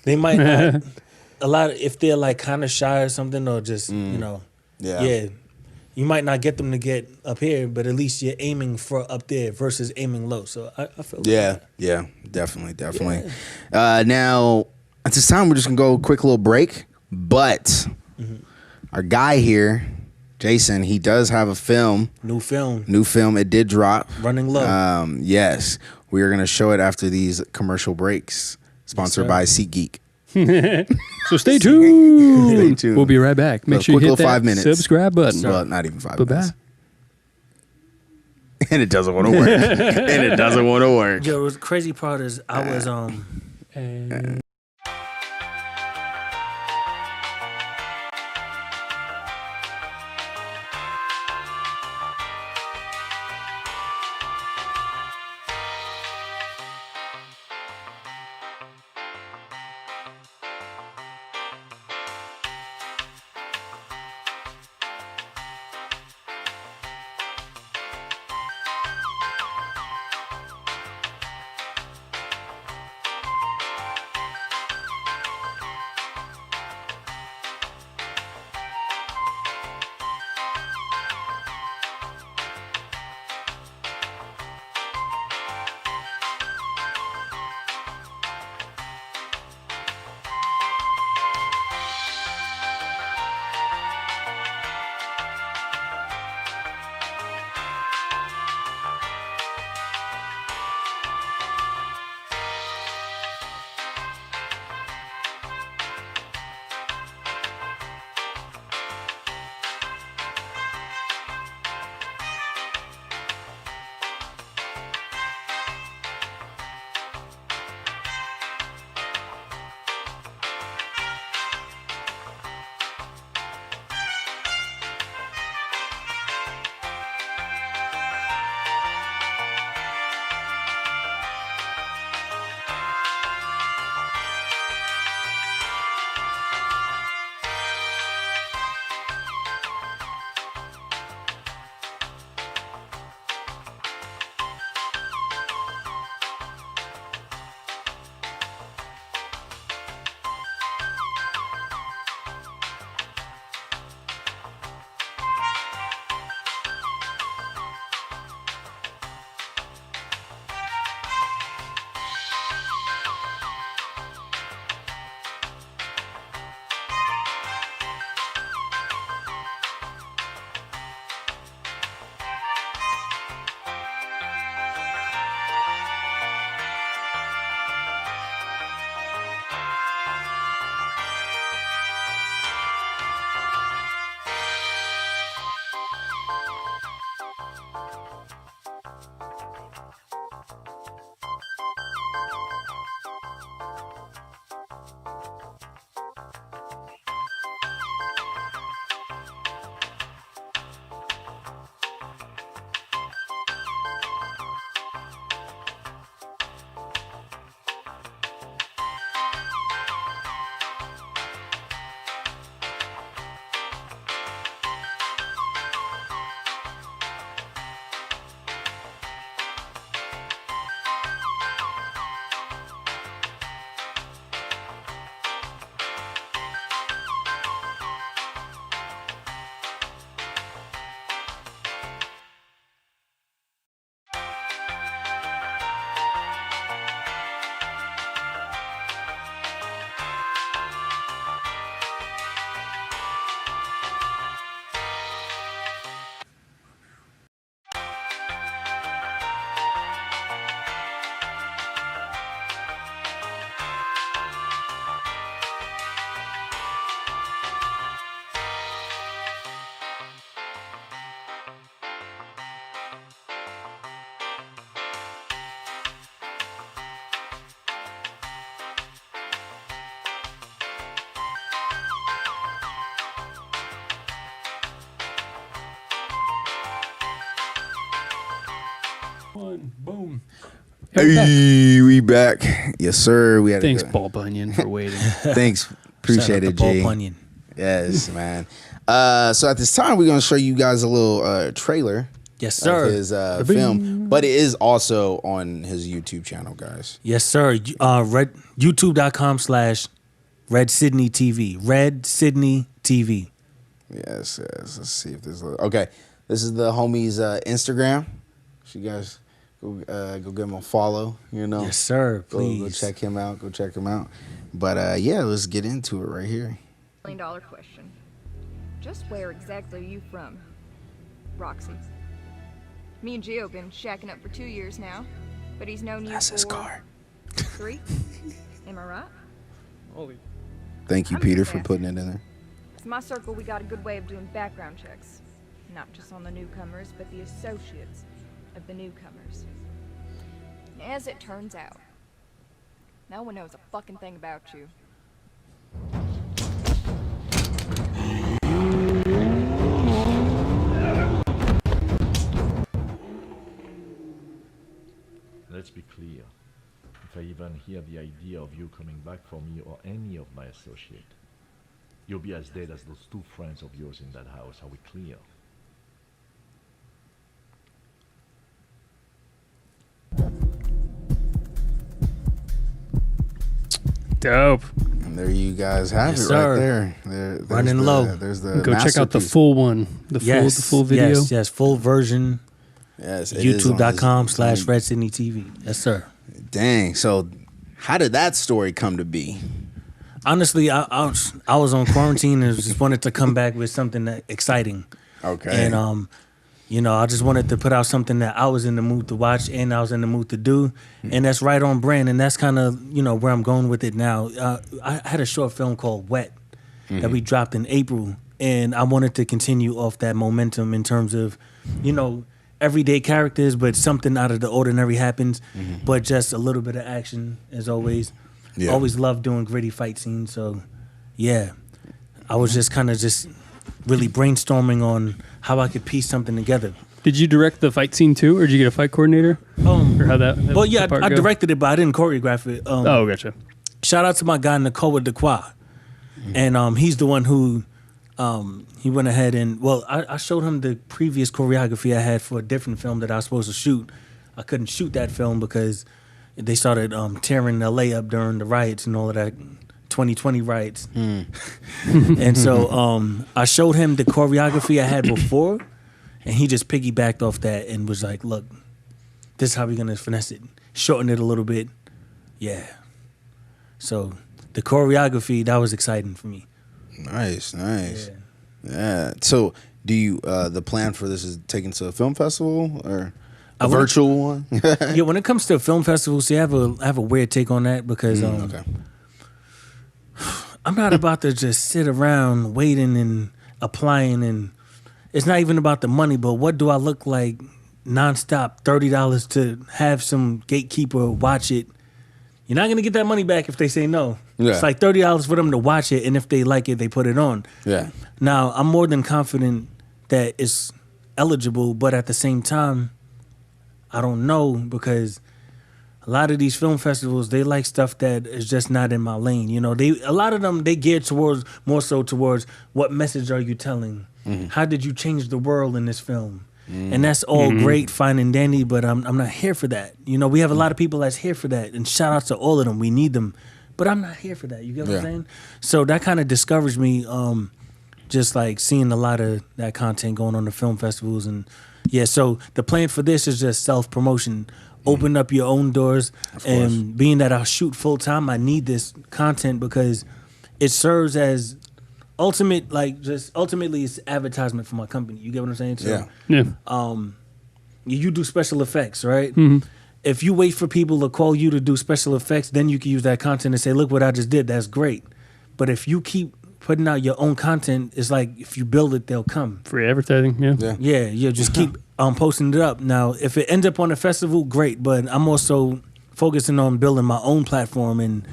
they might not, if they're like kind of shy or something, or just, you might not get them to get up here, but at least you're aiming for up there versus aiming low. So I feel like that. Yeah, definitely. Yeah. Now, at this time, we're just going to go a quick little break, but our guy here, Jaison, he does have a film. New film. It did drop. Running Low. Yes. We are going to show it after these commercial breaks, sponsored by SeatGeek. So stay tuned. Stay tuned. We'll be right back. Make So sure you quick hit little that 5 minutes. subscribe button. Well, not even 5 Bye-bye. minutes. And it doesn't want to work. And it doesn't want to work. Yo, the crazy part is I was Boom. Hey, we back. Yes, sir. We had Thanks, a good, Paul Bunyan, for waiting. Thanks. Appreciate it, Paul G. Bunyan. Yes, man. So at this time, we're gonna show you guys a little trailer Yes, of sir. his film, but it is also on his YouTube channel, guys. Yes, sir. YouTube.com/Red Sydney TV. Red Sydney TV. Yes. Let's see if this. Okay, this is the homie's Instagram. So you guys go give him a follow. You know. Yes, sir. Please Go check him out. Go check him out. But yeah, let's get into it right here. $1 million question. Just where exactly are you from? Roxy. Me and Gio been shacking up for 2 years now. But he's known you That's for his car. 3. Am I right? Holy. Thank you, I'm Peter, just for putting it in there. In my circle, we got a good way of doing background checks. Not just on the newcomers, but the associates of the newcomers. As it turns out, no one knows a fucking thing about you. Let's be clear. If I even hear the idea of you coming back for me or any of my associate, you'll be as dead as those 2 friends of yours in that house. Are we clear? Dope. And there you guys have Yes, it sir. right there. There's Running the- low. There's the Go check out the masterpiece. full one. The full video. Yes, full version. Yes, it is on YouTube.com/Red Sydney TV. Yes, sir. Dang. So, how did that story come to be? Honestly, I was on quarantine and just wanted to come back with something that exciting. Okay. And you know, I just wanted to put out something that I was in the mood to watch and I was in the mood to do, and that's right on brand. And that's kind of where I'm going with it now. I had a short film called Wet that we dropped in April, and I wanted to continue off that momentum in terms of, everyday characters, but something out of the ordinary happens, but just a little bit of action as always. Yeah. Always love doing gritty fight scenes. So, yeah, I was just kind of really brainstorming on how I could piece something together. Did you direct the fight scene too, or did you get a fight coordinator? Or how that? Well, yeah, part I go? directed it, but I didn't choreograph it. Oh, gotcha. Shout out to my guy Nicole Dequa, and he's the one who he went ahead and I showed him the previous choreography I had for a different film that I was supposed to shoot. I couldn't shoot that film because they started tearing LA up during the riots and all of that 2020 riots. And so I showed him the choreography I had before, and he just piggybacked off that and was like, look, this is how we're gonna finesse it. Shorten it a little bit. Yeah. So the choreography, that was exciting for me. Nice. Yeah. So, do you the plan for this is taken to a film festival or a virtual one? Yeah, when it comes to film festivals, see, I have a weird take on that because Okay. I'm not about to just sit around waiting and applying, and it's not even about the money, but what do I look like nonstop, $30 to have some gatekeeper watch it? You're not gonna get that money back if they say no. Yeah. It's like $30 for them to watch it, and if they like it, they put it on. Yeah. Now, I'm more than confident that it's eligible, but at the same time, I don't know, because a lot of these film festivals, they like stuff that is just not in my lane. A lot of them, they geared more so towards what message are you telling? How did you change the world in this film? And that's all great, fine and dandy, but I'm not here for that. We have a lot of people that's here for that, and shout out to all of them. We need them, but I'm not here for that. You get what I'm saying? So that kind of discouraged me, just like seeing a lot of that content going on the film festivals. And yeah, so the plan for this is just self-promotion. Open up your own doors, and being that I shoot full-time, I need this content because it serves as ultimately it's advertisement for my company. You get what I'm saying? So, Yeah. you do special effects, right? If you wait for people to call you to do special effects, then you can use that content and say, look what I just did. That's great. But if you keep putting out your own content, it's like if you build it, they'll come. Free advertising. Yeah. Yeah, you just keep posting it up. Now, if it ends up on a festival, great. But I'm also focusing on building my own platform and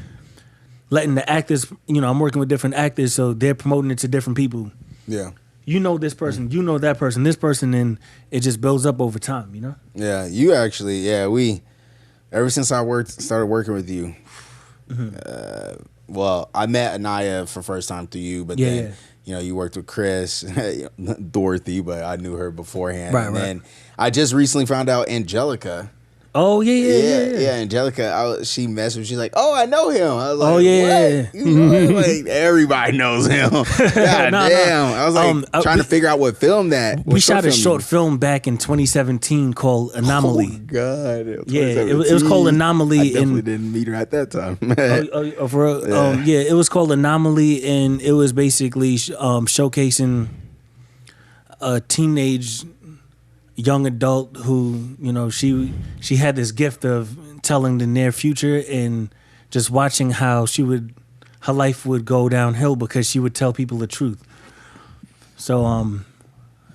letting the actors, I'm working with different actors, so they're promoting it to different people. Yeah. You know this person, you know that person, this person, and it just builds up over time, Yeah. You actually, we ever since I started working with you, well, I met Anaya for first time through you, but then you worked with Chris, Dorothy, but I knew her beforehand. Right, and right. then I just recently found out Angelica. Oh yeah. Angelica, she messaged me. She's like, "Oh, I know him." I was like, Oh, yeah. What? You know, like, everybody knows him. God damn. I was like trying to figure out what film that. We shot a short film back in 2017 called Anomaly. Oh God! Yeah, it was called Anomaly. I definitely didn't meet her at that time. For real? It was called Anomaly, and it was basically showcasing a teenage young adult who, you know, she had this gift of telling the near future and just watching how her life would go downhill because she would tell people the truth. So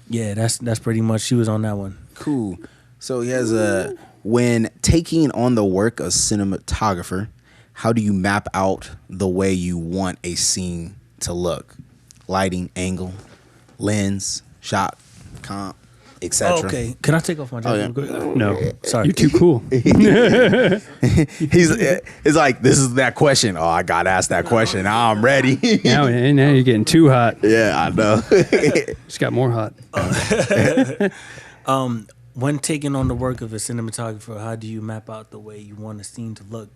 yeah, that's pretty much, she was on that one. Cool. So he has when taking on the work of cinematographer, how do you map out the way you want a scene to look? Lighting, angle, lens, shot, comp, etc. Okay, can I take off my jacket? Oh, yeah. No, Sorry. you're too cool. It's like, this is that question. Oh, I got asked that question. Now I'm ready. now you're getting too hot. Yeah, I know. Just got more hot. When taking on the work of a cinematographer, how do you map out the way you want a scene to look?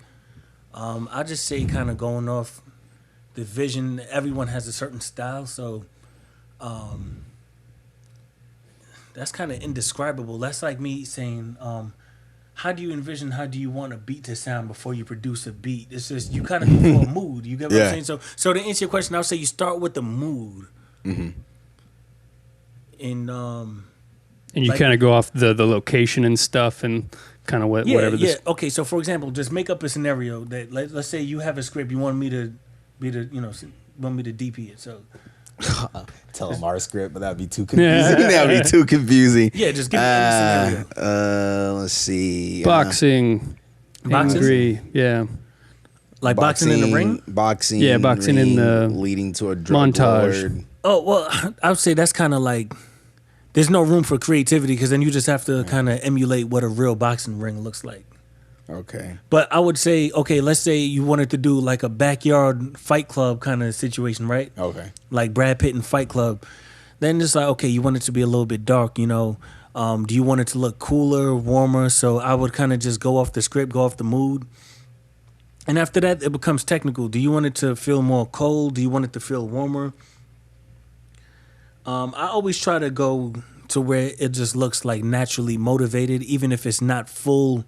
I just say kind of going off the vision. Everyone has a certain style, so that's kind of indescribable. That's like me saying, how do you want a beat to sound before you produce a beat? It's just, you kind of go for a mood. You get what I'm saying? So to answer your question, I'll say you start with the mood. Mm-hmm. And you like, kind of go off the location and stuff and kind of whatever. Yeah. Okay. So for example, just make up a scenario that let's say you have a script. You want me to want me to DP it. So tell them our script, but that'd be too confusing. That'd be too confusing. Yeah. Just give me a scenario. Let's see. Boxing. Angry. Yeah. Like boxing in the ring. Boxing. Yeah. Boxing ring, in the leading to a drug montage. lord. Oh well, I would say that's kind of like. There's no room for creativity because then you just have to kind of emulate what a real boxing ring looks like. Okay. But I would say, okay, let's say you wanted to do like a backyard Fight Club kind of situation, right? Okay. Like Brad Pitt in Fight Club. Then it's like, okay, you want it to be a little bit dark, you know. Do you want it to look cooler, warmer? So I would kind of just go off the script, go off the mood. And after that, it becomes technical. Do you want it to feel more cold? Do you want it to feel warmer? I always try to go to where it just looks like naturally motivated, even if it's not full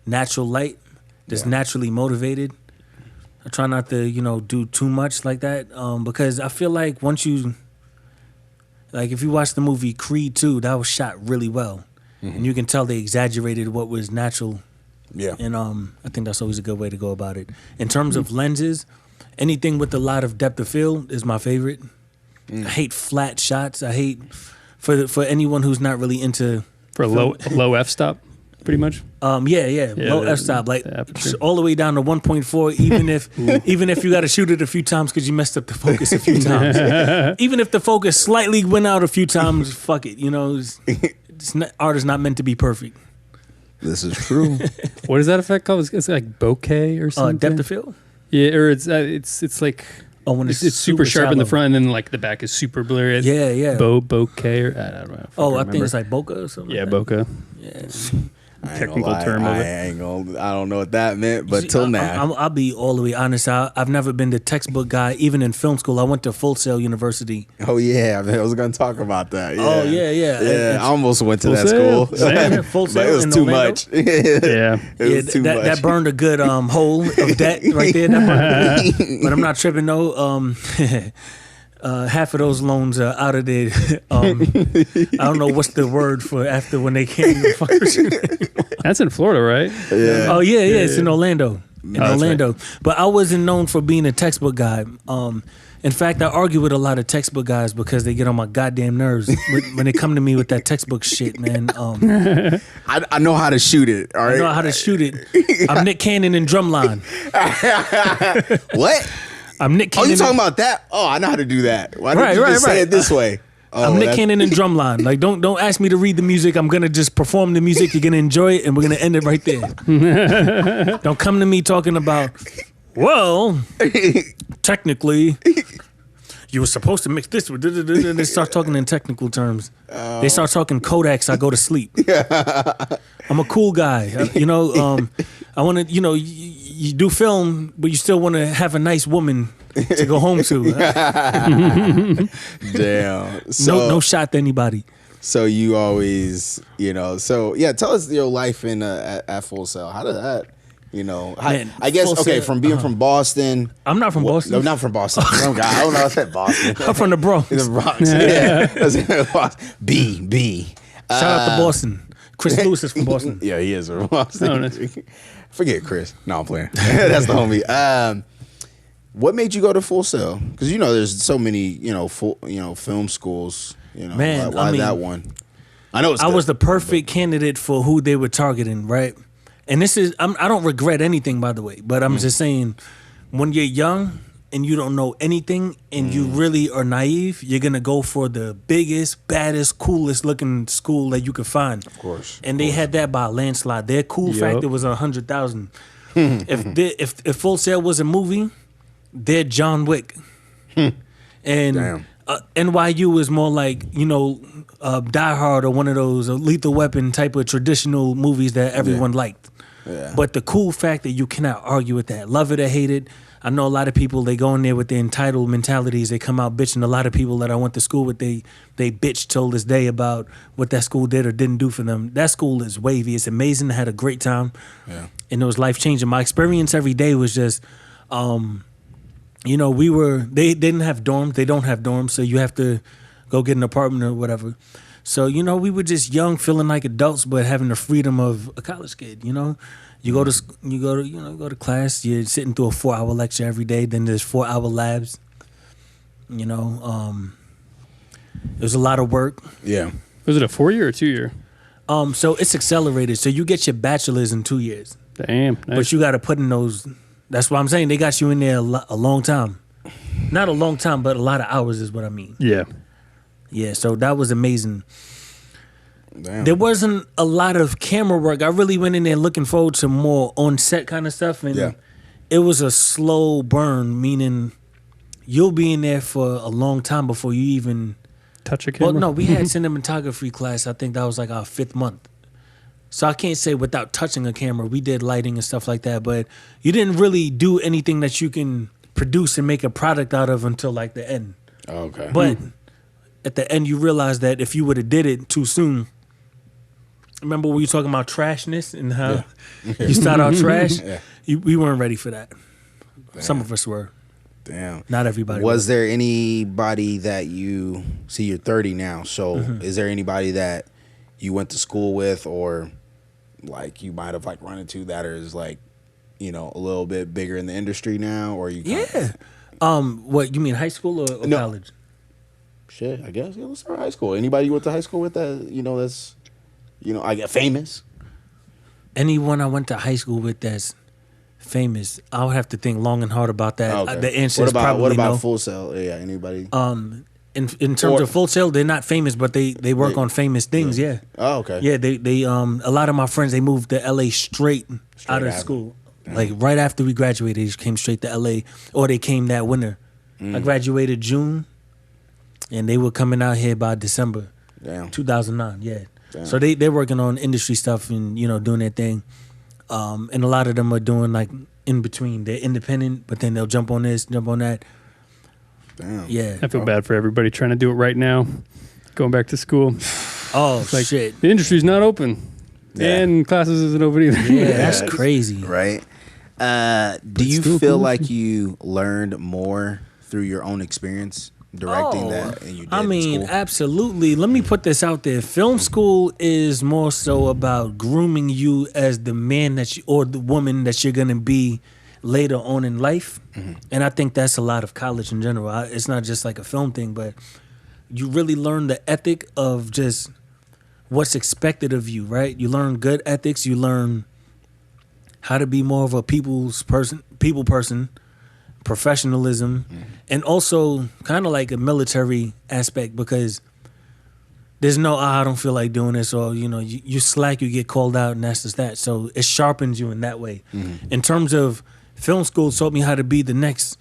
natural light, just naturally motivated. I try not to, do too much like that because I feel like once you, like if you watch the movie Creed 2, that was shot really well. Mm-hmm. And you can tell they exaggerated what was natural. Yeah. And I think that's always a good way to go about it. In terms of lenses, anything with a lot of depth of field is my favorite. I hate flat shots. I hate for anyone who's not really into for a low f stop, pretty much. Yeah, low f stop, like all the way down to 1.4. Even if you got to shoot it a few times because you messed up the focus a few times. Even if the focus slightly went out a few times, fuck it. Art is not meant to be perfect. This is true. What is that effect called? It's like bokeh or something. Depth of field. Yeah, or it's like. Oh, when it's super sharp shallow. in the front, and then like the back is super blurry. Yeah. Bokeh, or I don't know. I think it's like bokeh or something. Yeah, like bokeh. Yeah. Technical term of it. I don't know what that meant, but till now. I'll be all the way honest. I've never been the textbook guy, even in film school. I went to Full Sail University. Oh, yeah. I was going to talk about that. Yeah. Oh, yeah. Yeah, I almost went to that school. Full Sail but it was too Orlando. much. Yeah. It was too much. That burned a good hole of debt right there. But I'm not tripping, no. Half of those loans are out of there. I don't know what's the word for after when they can't even fuck with you. That's in Florida, right? Yeah. Oh yeah. It's in Orlando. Right. But I wasn't known for being a textbook guy. In fact, I argue with a lot of textbook guys because they get on my goddamn nerves when they come to me with that textbook shit, man. I know how to shoot it. All right. I know how to shoot it. I'm Nick Cannon in Drumline. What? I'm Nick Cannon. Oh, you talking about that? Oh, I know how to do that. Why didn't you just say it this way? Oh, I'm Nick Cannon in Drumline. Like, don't ask me to read the music. I'm gonna just perform the music. You're gonna enjoy it, and we're gonna end it right there. Don't come to me talking about, well, technically, you were supposed to mix this with. They start talking in technical terms. They start talking Kodaks. I go to sleep. I'm a cool guy. I want to. You do film, but you still want to have a nice woman to go home to. Damn. So, no shot to anybody. So you always, So yeah, tell us your life in at Full Sail. How did that? Man, I guess Full okay. Sail, From being from Boston. I'm not from Boston. No, not from Boston. Oh God, I don't know. I said Boston. I'm from the Bronx. The Bronx. Yeah. B. Shout out to Boston. Chris Lewis is from Boston. Yeah, he is from Boston. Oh, nice. Forget Chris. No, I'm playing. That's the homie. What made you go to Full Sail? Because there's so many film schools. Man, why I mean, that one? I know I was the perfect candidate for who they were targeting, right? And this is I don't regret anything, by the way, but I'm just saying, when you're young and you don't know anything and you really are naive, you're gonna go for the biggest, baddest, coolest looking school that you could find. Of course. And they had that by a landslide. Their cool factor was 100,000. if Full Sail was a movie, they're John Wick. And NYU was more like, Die Hard or one of those Lethal Weapon type of traditional movies that everyone liked. Yeah. But the cool factor, you cannot argue with that. Love it or hate it. I know a lot of people, they go in there with their entitled mentalities. They come out bitching. A lot of people that I went to school with, they bitch till this day about what that school did or didn't do for them. That school is wavy. It's amazing. I had a great time. Yeah. And it was life-changing. My experience every day was just, they didn't have dorms. They don't have dorms, so you have to go get an apartment or whatever. So, we were just young, feeling like adults, but having the freedom of a college kid, You go to class, you're sitting through a 4-hour lecture every day, then there's 4-hour labs. It was a lot of work. Yeah. Was it a 4-year or 2-year? So it's accelerated. So you get your bachelor's in 2 years. Damn. Nice. But you got to put in those. That's why I'm saying they got you in there a long time. Not a long time, but a lot of hours is what I mean. Yeah. Yeah, so that was amazing. Damn. There wasn't a lot of camera work. I really went in there looking forward to more on-set kind of stuff. And it was a slow burn, meaning you'll be in there for a long time before you even... touch a camera? Well, no, we had cinematography class. I think that was like our 5th month. So I can't say without touching a camera. We did lighting and stuff like that. But you didn't really do anything that you can produce and make a product out of until like the end. Okay. But at the end, you realize that if you would have did it too soon... Remember when you were talking about trashness and how you start out trash? Yeah. We weren't ready for that. Damn. Some of us were. Damn. Not everybody Was there anybody that you... See, you're 30 now, so is there anybody that you went to school with or like you might have like run into that is like, a little bit bigger in the industry now, or you... What, you mean high school or No. college? Shit, I guess. Let's start high school. Anybody you went to high school with that, that's... I get famous. Anyone I went to high school with that's famous, I would have to think long and hard about that. Okay. The answer is probably what about no. Full Sail? Yeah, anybody? In terms of Full Sail, they're not famous, but they work on famous things. Yeah. Oh, okay. Yeah, they a lot of my friends, they moved to LA straight out of school. Damn. Like right after we graduated, they just came straight to LA, or they came that winter. I graduated June, and they were coming out here by December. Damn. 2009. Yeah. Damn. So they're working on industry stuff and doing their thing, and a lot of them are doing like in between. They're independent, but then they'll jump on this, jump on that. Damn. Yeah. I feel bad for everybody trying to do it right now, going back to school. Oh Like, shit. the industry's not open, and classes isn't open either. Yeah, that's crazy. Right. Do you still feel cool. like you learned more through your own experience directing that than you did in school? Absolutely. Let me put this out there. Film school is more so about grooming you as the man or the woman that you're gonna be later on in life. And I think that's a lot of college in general. It's not just like a film thing, but you really learn the ethic of just what's expected of you, right? You learn good ethics. You learn how to be more of a people person, professionalism, and also kind of like a military aspect, because there's no, I don't feel like doing this, or, you slack, you get called out, and that's just that. So it sharpens you in that way. In terms of film school, taught me how to be the next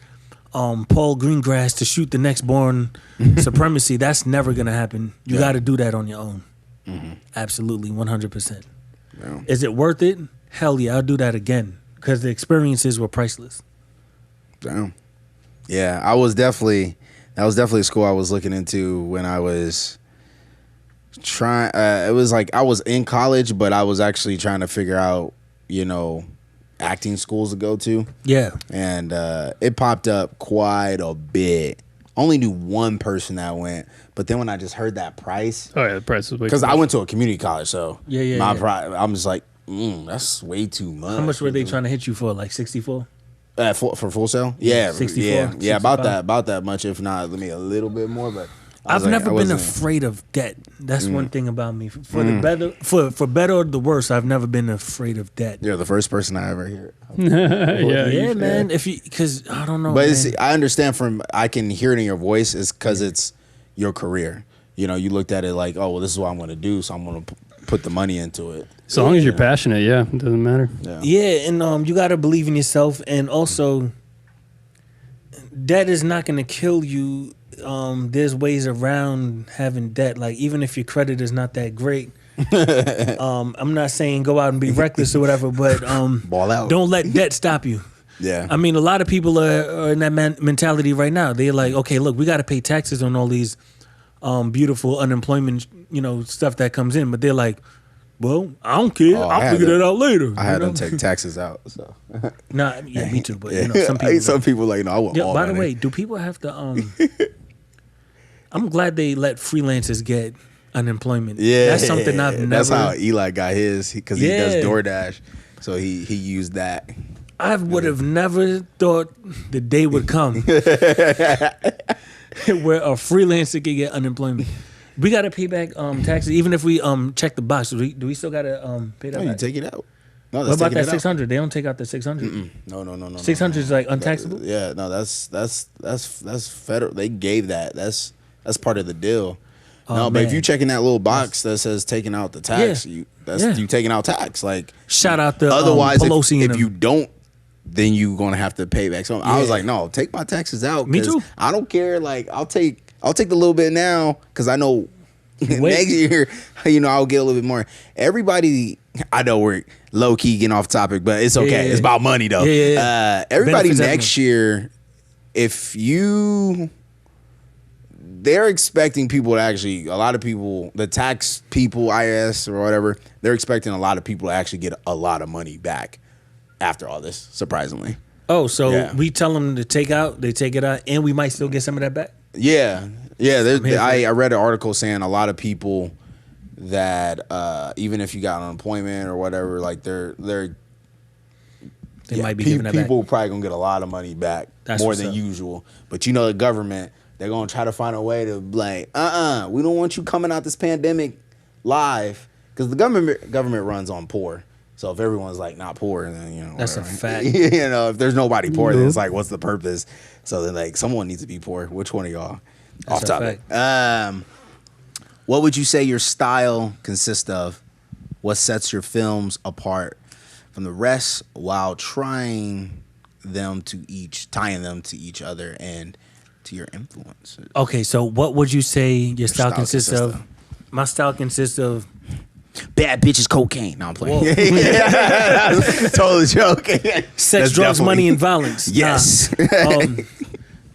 Paul Greengrass, to shoot the next Born Supremacy. That's never going to happen. You got to do that on your own. Absolutely, 100%. Yeah. Is it worth it? Hell yeah, I'll do that again, because the experiences were priceless. Damn. Yeah, that was definitely a school I was looking into when I was trying. It was like I was in college, but I was actually trying to figure out, acting schools to go to. Yeah. And it popped up quite a bit only knew one person that went, but then when I just heard that price, Oh yeah, the price was way because too I much. went to a community college, so Yeah. I'm just like, that's way too much. How much were they trying to hit you for? Like 64? For Full Sail? Yeah, 64, yeah, 65. about that much, if not, let me a little bit more. But I've never been afraid of debt. That's one thing about me. For the better, for better or the worse, I've never been afraid of debt. You're the first person I ever hear. Yeah, man. Because I don't know, But man. I understand I can hear it in your voice. It's because it's your career. You know, you looked at it like, oh, well, this is what I'm going to do, so I'm going to put the money into it. As long as you're passionate, yeah, it doesn't matter. Yeah, and you got to believe in yourself, and also debt is not going to kill you. There's ways around having debt. Like, even if your credit is not that great, I'm not saying go out and be reckless or whatever, but Ball out. Don't let debt stop you. Yeah. I mean, a lot of people are in that mentality right now. They're like, okay, look, we got to pay taxes on all these beautiful unemployment, stuff that comes in. But they're like, well, I don't care. I'll figure that out later. I had them take taxes out. So. Nah, yeah, me too. But some people like, no, I want all by the money. way, do people have to? I'm glad they let freelancers get unemployment. Yeah, that's something I've never. That's how Eli got his because he does DoorDash, so he used that. I would have never thought the day would come where a freelancer could get unemployment. We got to pay back taxes, even if we check the box. Do we still got to pay that No, back? you take it out. No, What about that 600? They don't take out the 600. No. 600 is like untaxable. Yeah, no, that's federal. They gave that. That's part of the deal. No, but if you checking that little box that says taking out the tax, you taking out tax. Like, shout out to otherwise, Pelosi if you don't, then you gonna have to pay back. So I was like, no, take my taxes out. Me too. I don't care. Like, I'll take the little bit now because I know next year, I'll get a little bit more. Everybody, I know we're low key getting off topic, but it's okay. Yeah. It's about money though. Yeah. Everybody Benefits next year, they're expecting people to actually, a lot of people, the tax people, IRS or whatever, they're expecting a lot of people to actually get a lot of money back after all this, surprisingly. Oh, so we tell them to take out, they take it out, and we might still get some of that back? Yeah. I read an article saying a lot of people that even if you got unemployment or whatever, like they might be giving that back. People probably gonna get a lot of money back, more than usual. But the government, they're gonna try to find a way to like, we don't want you coming out this pandemic live because the government runs on poor. So if everyone's like not poor, then that's whatever. a fact. If there's nobody poor, then it's like, what's the purpose? So then like someone needs to be poor. Which one of y'all? That's Off topic. What would you say your style consists of? What sets your films apart from the rest while tying them to each other and to your influences? Okay, so what would you say your style consists of? My style consists of bad bitches, cocaine. No, I'm playing. Totally joking. Sex, drugs, money, and violence. Yes.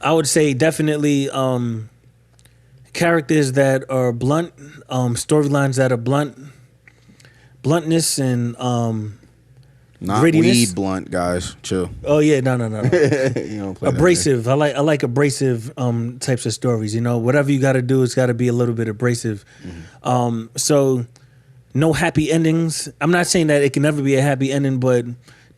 I would say definitely characters that are blunt, storylines that are bluntness and not grittiness. Weed blunt, guys. Chill. Oh yeah, no. You don't play abrasive. I like abrasive types of stories. Whatever you got to do, it's got to be a little bit abrasive. So no happy endings. I'm not saying that it can never be a happy ending, but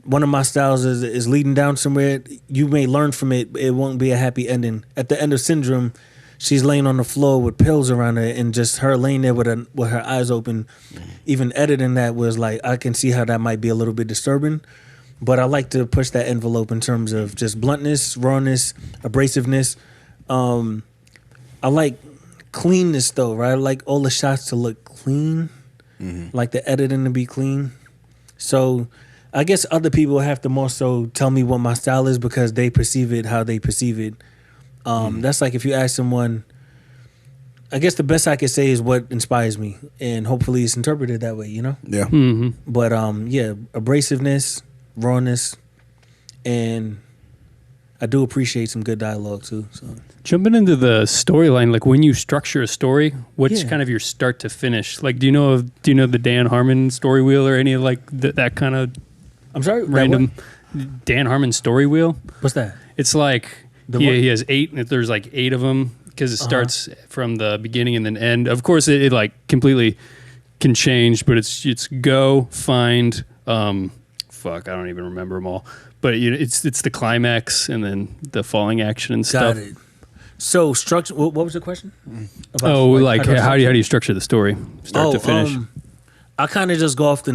one of my styles is leading down somewhere. You may learn from it. It won't be a happy ending. At the end of Syndrome, she's laying on the floor with pills around her, and just her laying there with her eyes open. Even editing that was like, I can see how that might be a little bit disturbing, but I like to push that envelope in terms of just bluntness, rawness, abrasiveness. I like cleanness though, right? I like all the shots to look clean, like the editing to be clean. So I guess other people have to more so tell me what my style is because they perceive it how they perceive it. That's like if you ask someone, I guess the best I could say is what inspires me, and hopefully it's interpreted that way, Yeah. But abrasiveness, rawness, and I do appreciate some good dialogue too. So jumping into the storyline, like when you structure a story, what's kind of your start to finish? Like, do you know the Dan Harmon story wheel or any of like that kind of? I'm sorry, random Dan Harmon story wheel? What's that? It's like He has 8. There's like 8 of them because it starts from the beginning and then end. Of course, it like completely can change, but it's go, find, fuck, I don't even remember them all. But it's the climax and then the falling action and stuff. Got it. So structure. What was the question? Like how do you structure the story, start to finish? I kind of just go off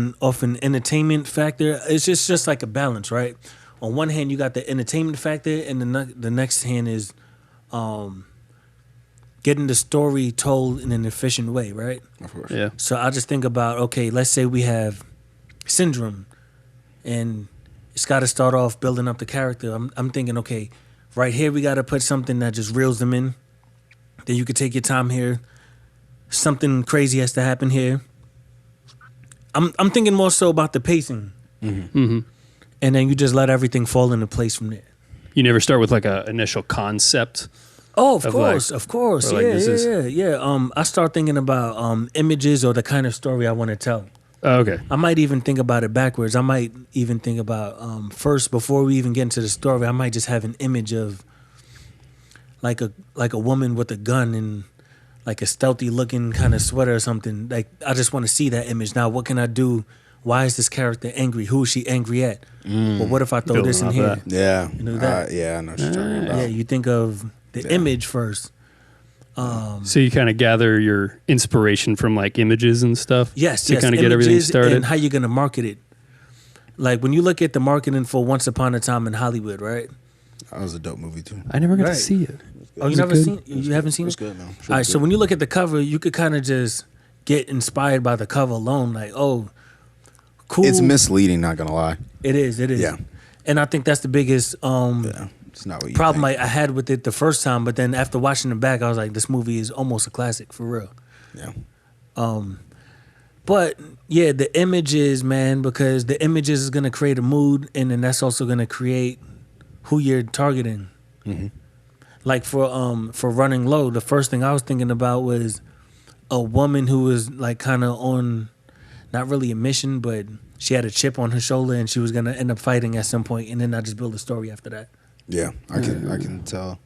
an entertainment factor. It's just like a balance, right? On one hand, you got the entertainment factor, and the next hand is getting the story told in an efficient way, right? Of course. Yeah. So I just think about, okay, let's say we have Syndrome, and it's got to start off building up the character. I'm thinking, okay, right here we got to put something that just reels them in. Then you could take your time here. Something crazy has to happen here. I'm thinking more so about the pacing. Mm-hmm. Mm-hmm. And then you just let everything fall into place from there. You never start with like a initial concept. Oh, of course. Yeah. I start thinking about images or the kind of story I want to tell. Oh, okay. I might even think about it backwards. I might even think about first, before we even get into the story, I might just have an image of like a woman with a gun and like a stealthy looking kind of sweater or something. Like, I just want to see that image. Now, what can I do? Why is this character angry? Who is she angry at? Well, what if I throw this in here? Yeah. You know that? Yeah, I know what you're talking about. Yeah, you think of the image first. So you kind of gather your inspiration from like images and stuff. Yes, to kind of get everything started. And how you're gonna market it. Like when you look at the marketing for Once Upon a Time in Hollywood, right? That was a dope movie too. I never got to see it. Oh, you never seen? You haven't seen it? It's good, man. All right, so when you look at the cover, you could kind of just get inspired by the cover alone. Like, oh, cool. It's misleading, not gonna lie. It is. Yeah. And I think that's the biggest It's not what you problem think. I had with it the first time. But then after watching it back, I was like, this movie is almost a classic for real. Yeah. But yeah, the images, man, because the images is gonna create a mood, and then that's also gonna create who you're targeting. Mm-hmm. Like for Running Low, the first thing I was thinking about was a woman who was like kind of on, not really a mission, but she had a chip on her shoulder and she was gonna end up fighting at some point, and then I just build a story after that. Yeah, I can tell.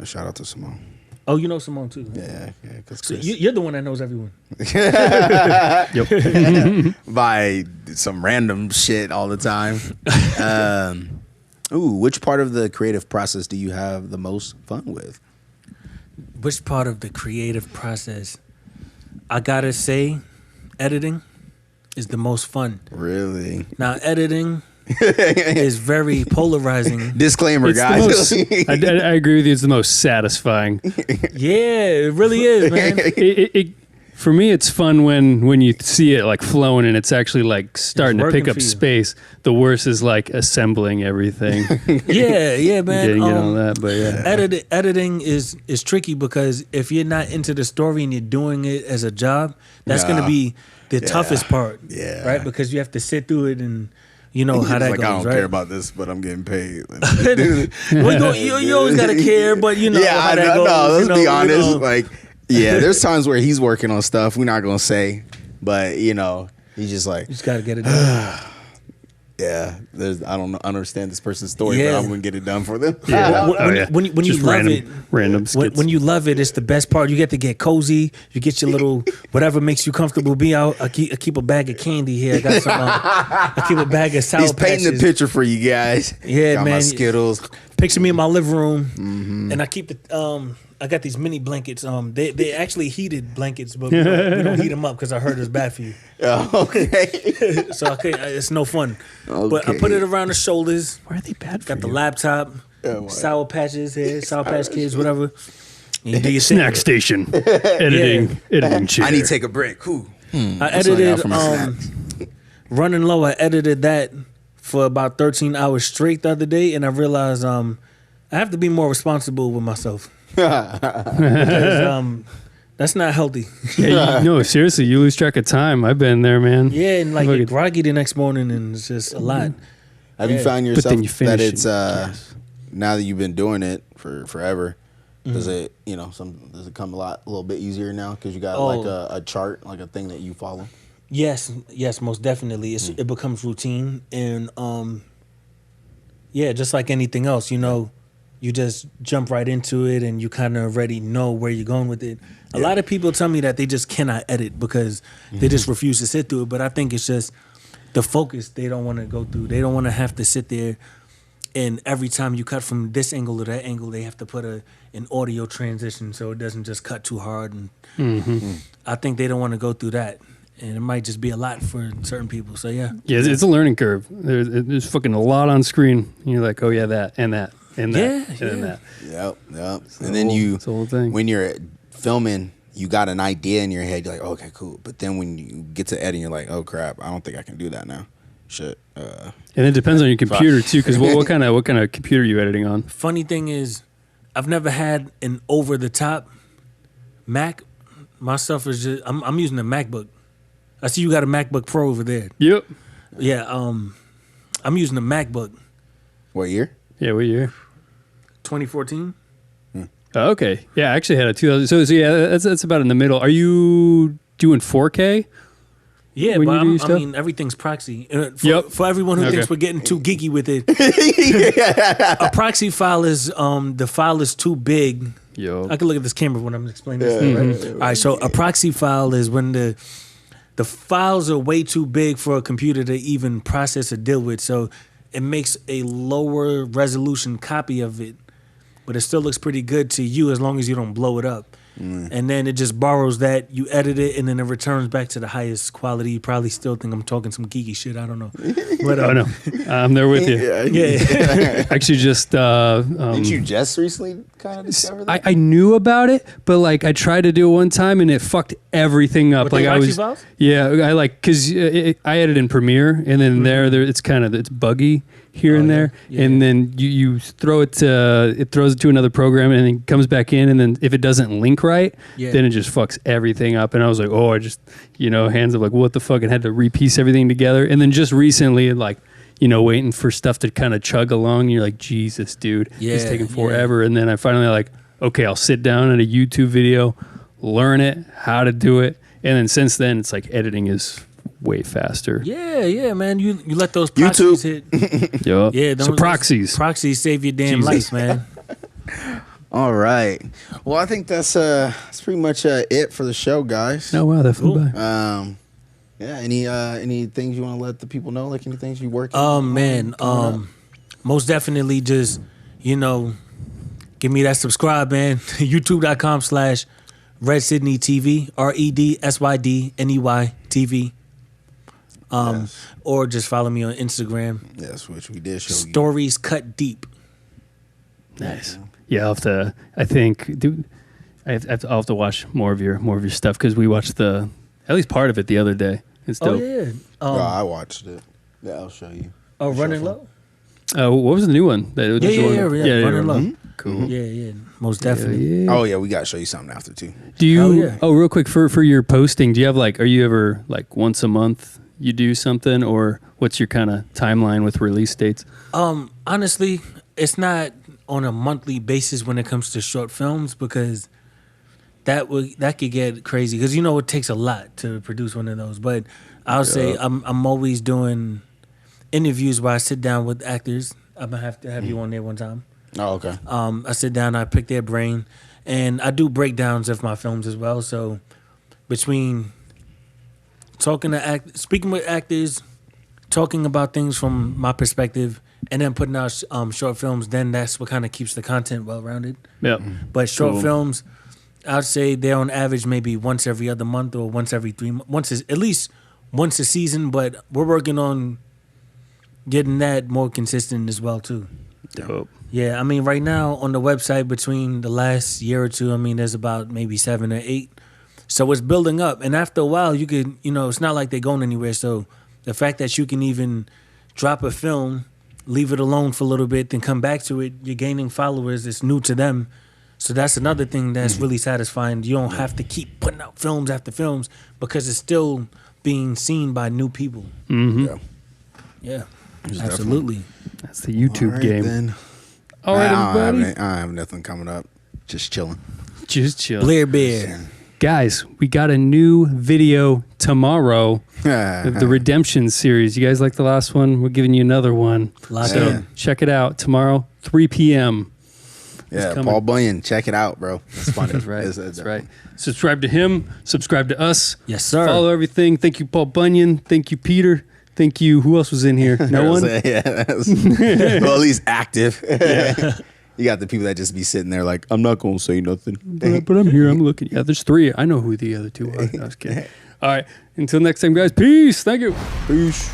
Shout out to Simone. Oh, you know Simone too. Yeah. Cause So you're the one that knows everyone. by some random shit all the time. Which part of the creative process do you have the most fun with? Which part of the creative process? I gotta say, editing is the most fun. Really? Now, editing is very polarizing. Disclaimer, It's guys. I agree with you. It's the most satisfying. Yeah, it really is, man. For me, it's fun when you see it like flowing and it's actually like starting to pick working up for you. space. The worst is like assembling everything, Yeah, man. getting all that. But yeah, Editing is tricky because if you're not into the story and you're doing it as a job, that's going to be the toughest part. Yeah. Right? Because you have to sit through it and you know how that like, goes, I don't right? care about this, but I'm getting paid. Well, you always got to care, but you know how that goes. No, let's be honest. You know. Like, yeah, there's times where he's working on stuff we're not gonna say, but you know, he's just like, You just got to get it done. yeah. I don't understand this person's story, Yeah. but I'm gonna get it done for them. When you Just love random, it, random skits. when you love it, it's the best part. You get to get cozy. You get your little whatever makes you comfortable. Be out. I keep a bag of candy here. I got some. I keep a bag of sour He's painting patches. the picture for you guys. Yeah, Got my man. Skittles. Picture me in my living room, and I keep the. I got these mini blankets. They actually heated blankets, but we don't heat them up because I heard it's bad for you. Okay. So it's no fun. But I Okay. put it around the shoulders. Why are they bad for Got the you? laptop, Sour Patches here, Sour Patch Kids, whatever. And you do your thing. Snack station, editing chair. I need to take a break. Whew. I all I got edited for my snacks. Running Low. I edited that for about 13 hours straight the other day, and I realized I have to be more responsible with myself. Because, that's not healthy. Yeah, no, seriously, you lose track of time. I've been there, man. Yeah, and like Look get at- groggy the next morning, and it's just a lot. Have you Yeah. found But yourself then you finish that it's it. now that you've been doing it for forever? Does it does it come a little bit easier now because you got like a chart, like a thing that you follow? Yes, most definitely. It becomes routine, and yeah, just like anything else, you know, you just jump right into it and you kind of already know where you're going with it. A lot of people tell me that they just cannot edit because they just refuse to sit through it. But I think it's just the focus they don't want to go through. They don't want to have to sit there and every time you cut from this angle to that angle, they have to put an audio transition so it doesn't just cut too hard. And I think they don't want to go through that. And it might just be a lot for certain people. So, yeah. Yeah, it's a learning curve. There's fucking a lot on screen. And you're like, oh, yeah, that and that and that and then that. Yep. And then it's the whole thing. when you're filming, you got an idea in your head. You're like, okay, cool. But then when you get to editing, you're like, oh, crap, I don't think I can do that now. Shit. And it depends on your computer, too, because what kind of computer are you editing on? Funny thing is, I've never had an over-the-top Mac. My stuff is just, I'm using a MacBook. I see you got a MacBook Pro over there. Yep. Yeah, I'm using a MacBook. What year? Yeah, what year? 2014. Oh, okay. Yeah, I actually had a 2000. So yeah, that's about in the middle. Are you doing 4K? Yeah, when but you do I mean, everything's proxy. For everyone who Okay. thinks we're getting too geeky with it, a proxy file is the file is too big. Yo. I can look at this camera when I'm explaining this. Right? All right, so a proxy file is when the files are way too big for a computer to even process or deal with. So it makes a lower resolution copy of it, but it still looks pretty good to you as long as you don't blow it up. And then it just borrows that, you edit it, and then it returns back to the highest quality. You probably still think I'm talking some geeky shit. I don't know. But, Oh, no. I'm there with you. Yeah. Actually, just... Didn't you just recently kind of discover that? I knew about it, but like I tried to do it one time and it fucked everything up. With Like the I proxy was, files? yeah, I like because I edit in Premiere and then there it's kind of it's buggy here and there, Yeah. and then you throw it to it throws it to another program and then comes back in, and then if it doesn't link right, Yeah. then it just fucks everything up. And I was like, oh, I just hands up like what the fuck, and had to repiece everything together. And then just recently, like. Waiting for stuff to kind of chug along. And you're like, Jesus, dude, it's Yeah, taking forever. And then I finally like, okay, I'll sit down at a YouTube video, learn it, how to do it. And then since then, it's like editing is way faster. Yeah, man. You let those proxies hit. Yup. Yeah, So proxies. Proxies save your damn life, man. All right. Well, I think that's pretty much it for the show, guys. Oh, wow, that flew by. Yeah. Any things you want to let the people know? Like any things you working on? Man. Most definitely just, give me that subscribe, man. YouTube.com/Red Sydney TV, REDSYDNEY TV. Or just follow me on Instagram. Yes, which we did show you. Stories Cut Deep. Nice. Yeah, I'll have to. I think, dude, I'll have to watch more of your stuff because we watched at least part of it the other day. It's dope. Oh yeah. I watched it. Yeah, I'll show you. Oh, Running Low. What was the new one? Yeah. Running Low. Cool. Yeah. Most definitely. Yeah. Oh yeah, we gotta show you something after too. Do you? Oh, yeah. Oh, real quick for your posting, do you have are you ever like once a month you do something, or what's your kind of timeline with release dates? Honestly, it's not on a monthly basis when it comes to short films because that could get crazy because it takes a lot to produce one of those. But I'll say I'm always doing interviews where I sit down with actors. I'm gonna have to have you on there one time. Oh, okay. I sit down, I pick their brain, and I do breakdowns of my films as well. So between speaking with actors, talking about things from my perspective, and then putting out short films, then that's what kind of keeps the content well-rounded. Yeah. But short films, I'd say they're on average maybe once every other month or once every 3 months. At least once a season, but we're working on getting that more consistent as well, too. Dope. Yeah, I mean, right now on the website between the last year or two, there's about maybe 7 or 8. So it's building up. And after a while, you could, it's not like they're going anywhere. So the fact that you can even drop a film, leave it alone for a little bit, then come back to it, you're gaining followers. It's new to them. So that's another thing that's really satisfying. You don't have to keep putting out films after films because it's still being seen by new people. Mm-hmm. Yeah, absolutely. That's the YouTube All right, game. Then. All right, everybody. I have nothing coming up. Just chilling. Just chill. Blair Bear. Guys, we got a new video tomorrow. The Redemption series. You guys like the last one? We're giving you another one. Lock so in. check it out tomorrow, 3 p.m. Yeah, Paul Bunyan. Check it out, bro. It's funny. That's right. That's right. Subscribe to him. Subscribe to us. Yes, sir. Follow everything. Thank you, Paul Bunyan. Thank you, Peter. Thank you. Who else was in here? No one? Yeah. Well, at least active. Yeah. You got the people that just be sitting there like, I'm not going to say nothing. But I'm here. I'm looking. Yeah, there's 3. I know who the other 2 are. I was kidding. All right. Until next time, guys. Peace. Thank you. Peace.